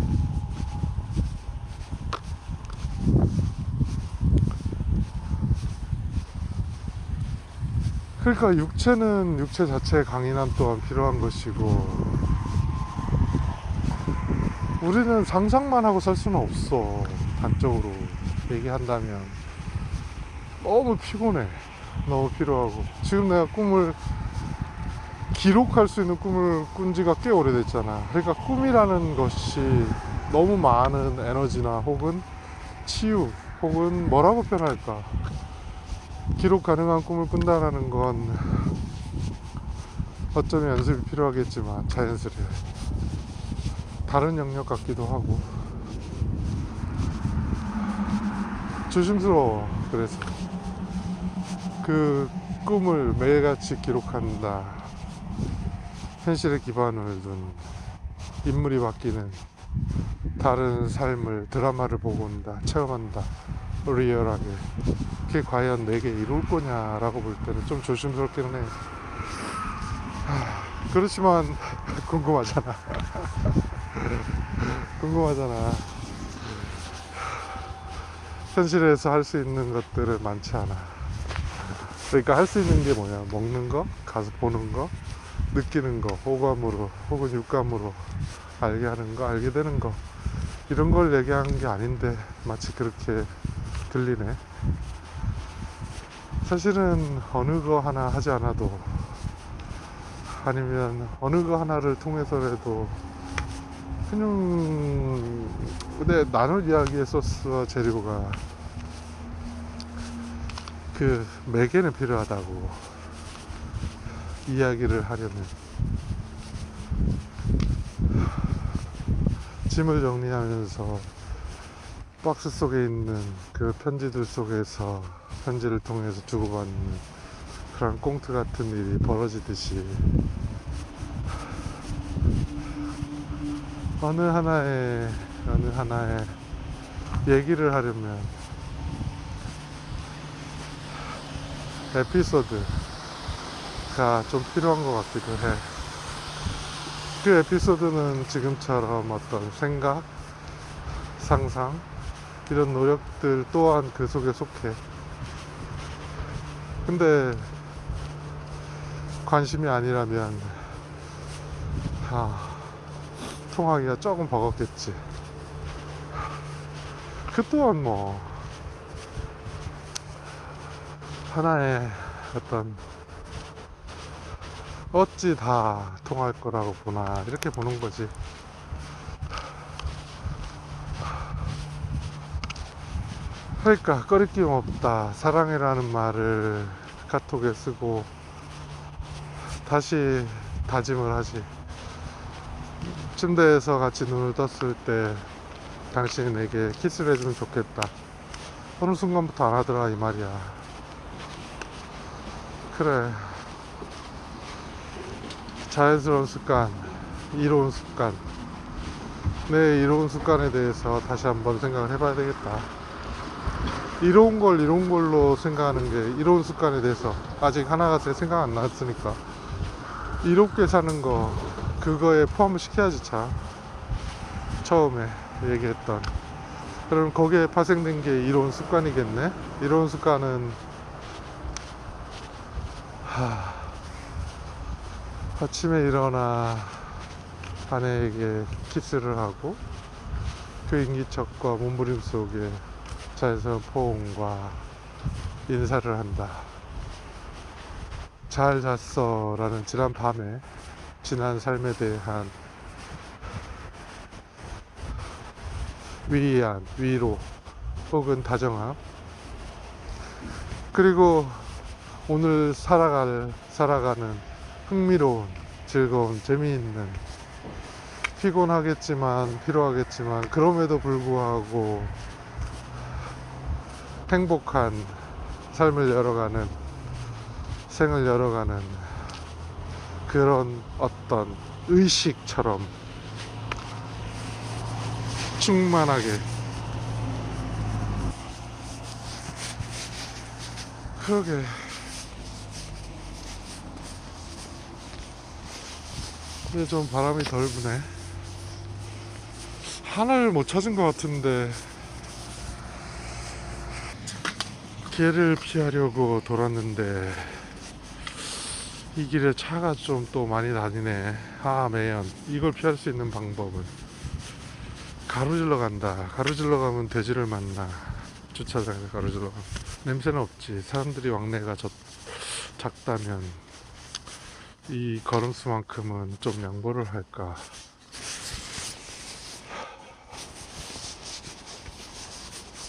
그러니까 육체는 육체 자체의 강인함 또한 필요한 것이고, 우리는 상상만 하고 살 수는 없어. 단적으로 얘기한다면 너무 피곤해. 너무 필요하고. 지금 내가 꿈을 기록할 수 있는 꿈을 꾼 지가 꽤 오래됐잖아. 그러니까 꿈이라는 것이 너무 많은 에너지나 혹은 치유 혹은 뭐라고 표현할까, 기록 가능한 꿈을 꾼다라는 건 어쩌면 연습이 필요하겠지만 자연스레 다른 영역 같기도 하고 조심스러워. 그래서 그 꿈을 매일같이 기록한다. 현실에 기반을 둔 인물이 바뀌는 다른 삶을, 드라마를 보고 온다, 체험한다, 리얼하게. 그게 과연 내게 이룰 거냐라고 볼 때는 좀 조심스럽기는 해. 그렇지만 궁금하잖아. 궁금하잖아. 현실에서 할 수 있는 것들은 많지 않아. 그러니까 할 수 있는 게 뭐냐? 먹는 거, 가서 보는 거, 느끼는 거, 오감으로 혹은 육감으로 알게 하는 거, 알게 되는 거, 이런 걸 얘기하는 게 아닌데 마치 그렇게 들리네. 사실은 어느 거 하나 하지 않아도, 아니면 어느 거 하나를 통해서라도 그냥, 근데 나눌 이야기의 소스와 재료가 그 매개는 필요하다고. 이야기를 하려면 짐을 정리하면서 박스 속에 있는 그 편지들 속에서 편지를 통해서 주고받는 그런 꽁트 같은 일이 벌어지듯이 어느 하나의 얘기를 하려면 에피소드가 좀 필요한 것 같기도 해. 그 에피소드는 지금처럼 어떤 생각, 상상, 이런 노력들 또한 그 속에 속해. 근데 관심이 아니라면 통하기가 조금 버겁겠지. 그 또한 뭐 하나의 어떤 어찌 다 통할 거라고 보나, 이렇게 보는 거지. 그러니까 꺼리낌 없다, 사랑해라는 말을 카톡에 쓰고 다시 다짐을 하지. 침대에서 같이 눈을 떴을 때 당신이 내게 키스를 해주면 좋겠다. 어느 순간부터 안 하더라, 이 말이야. 그래, 자연스러운 습관, 이로운 습관. 내 이로운 습관에 대해서 다시 한번 생각을 해봐야 되겠다. 이로운 걸로 생각하는 게, 이로운 습관에 대해서 아직 하나가 생각 안 났으니까 이롭게 사는 거, 그거에 포함을 시켜야지. 참, 처음에 얘기했던, 그럼 거기에 파생된 게 이로운 습관이겠네. 이로운 습관은 아침에 일어나 아내에게 키스를 하고 그 인기척과 몸부림 속에 자연스러운 포옹과 인사를 한다. 잘 잤어 라는 지난 밤에 지난 삶에 대한 위로 혹은 다정함, 그리고 오늘 살아가는 흥미로운, 즐거운, 재미있는, 피곤하겠지만 피로하겠지만 그럼에도 불구하고 행복한 삶을 열어가는, 생을 열어가는 그런 어떤 의식처럼 충만하게. 그러게, 이제 좀 바람이 덜 부네. 하나를 못 찾은 것 같은데 걔를 피하려고 돌았는데 이 길에 차가 좀 또 많이 다니네. 매연. 이걸 피할 수 있는 방법은 가로질러 간다. 가로질러 가면 돼지를 만나. 주차장에서 가로질러 가면 냄새는 없지. 사람들이 왕래가 작다면 이 걸음수만큼은 좀 양보를 할까.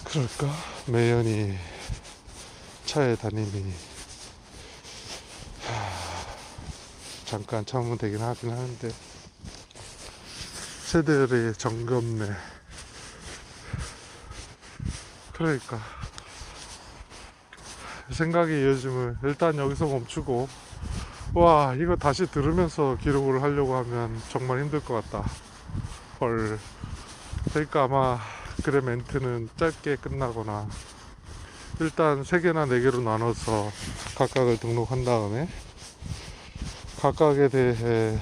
그럴까? 매연이 차에 다니니 잠깐 참으면 되긴 하긴 하는데 새들이 정겹네. 그러니까 생각이 이어지면 일단 여기서 멈추고, 와, 이거 다시 들으면서 기록을 하려고 하면 정말 힘들 것 같다. 헐. 그러니까 아마 그래, 멘트는 짧게 끝나거나 일단 3개나 4개로 나눠서 각각을 등록한 다음에 각각에 대해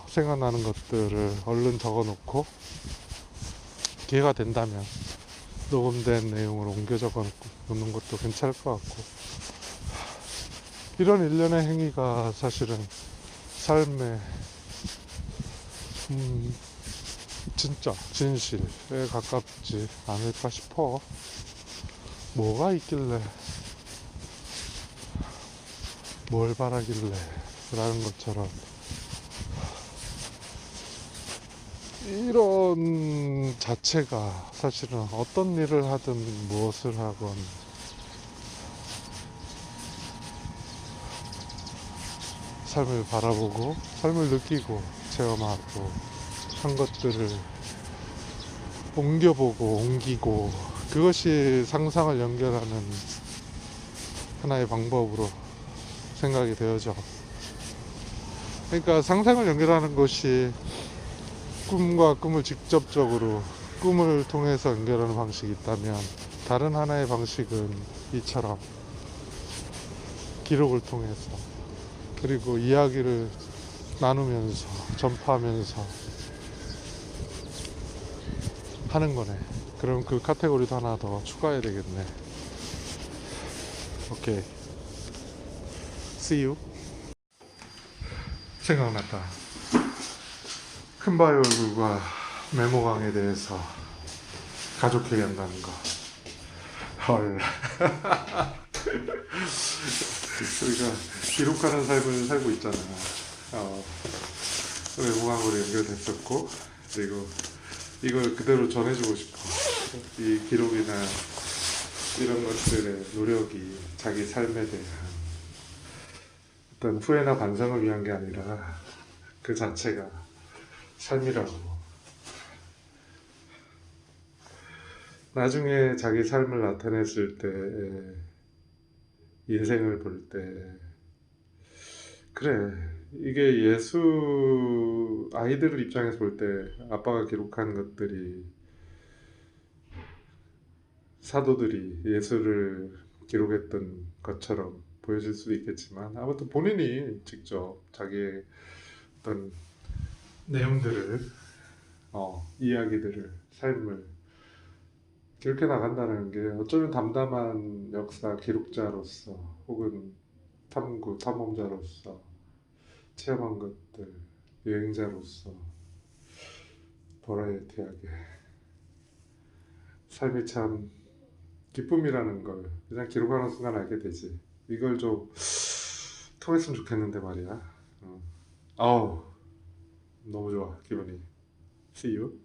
생각나는 것들을 얼른 적어 놓고 기회가 된다면 녹음된 내용을 옮겨 적어 놓는 것도 괜찮을 것 같고, 이런 일련의 행위가 사실은 삶의 진짜 진실에 가깝지 않을까 싶어. 뭐가 있길래, 뭘 바라길래 라는 것처럼 이런 자체가 사실은 어떤 일을 하든 무엇을 하건 삶을 바라보고 삶을 느끼고 체험하고 한 것들을 옮겨보고 옮기고, 그것이 상상을 연결하는 하나의 방법으로 생각이 되어져. 그러니까 상상을 연결하는 것이 꿈과 꿈을 직접적으로 꿈을 통해서 연결하는 방식이 있다면, 다른 하나의 방식은 이처럼 기록을 통해서, 그리고 이야기를 나누면서 전파하면서 하는 거네. 그럼 그 카테고리도 하나 더 추가해야 되겠네. 오케이. See you. 생각났다. 큰바위 얼굴과 메모강에 대해서 가족 회의한다는 거. 헐. 우리가 기록하는 삶을 살고 있잖아. 메모강으로 연결됐었고, 그리고 이걸 그대로 전해주고 싶어. 이 기록이나 이런 것들의 노력이 자기 삶에 대한 어떤 후회나 반성을 위한 게 아니라 그 자체가 삶이라고. 나중에 자기 삶을 나타냈을 때, 인생을 볼 때, 그래, 이게 아이들 입장에서 볼 때 아빠가 기록한 것들이 사도들이 예수를 기록했던 것처럼 보여질 수도 있겠지만, 아무튼 본인이 직접 자기의 어떤 내용들을, 이야기들을, 삶을 기록해 나간다는 게 어쩌면 담담한 역사 기록자로서, 혹은 탐험자로서 체험한 것들, 여행자로서 버라이어티하게 삶이 참 기쁨이라는 걸 그냥 기록하는 순간 알게 되지. 이걸 좀 통했으면 좋겠는데 말이야. 아우, 너무 좋아, 기분이. See you.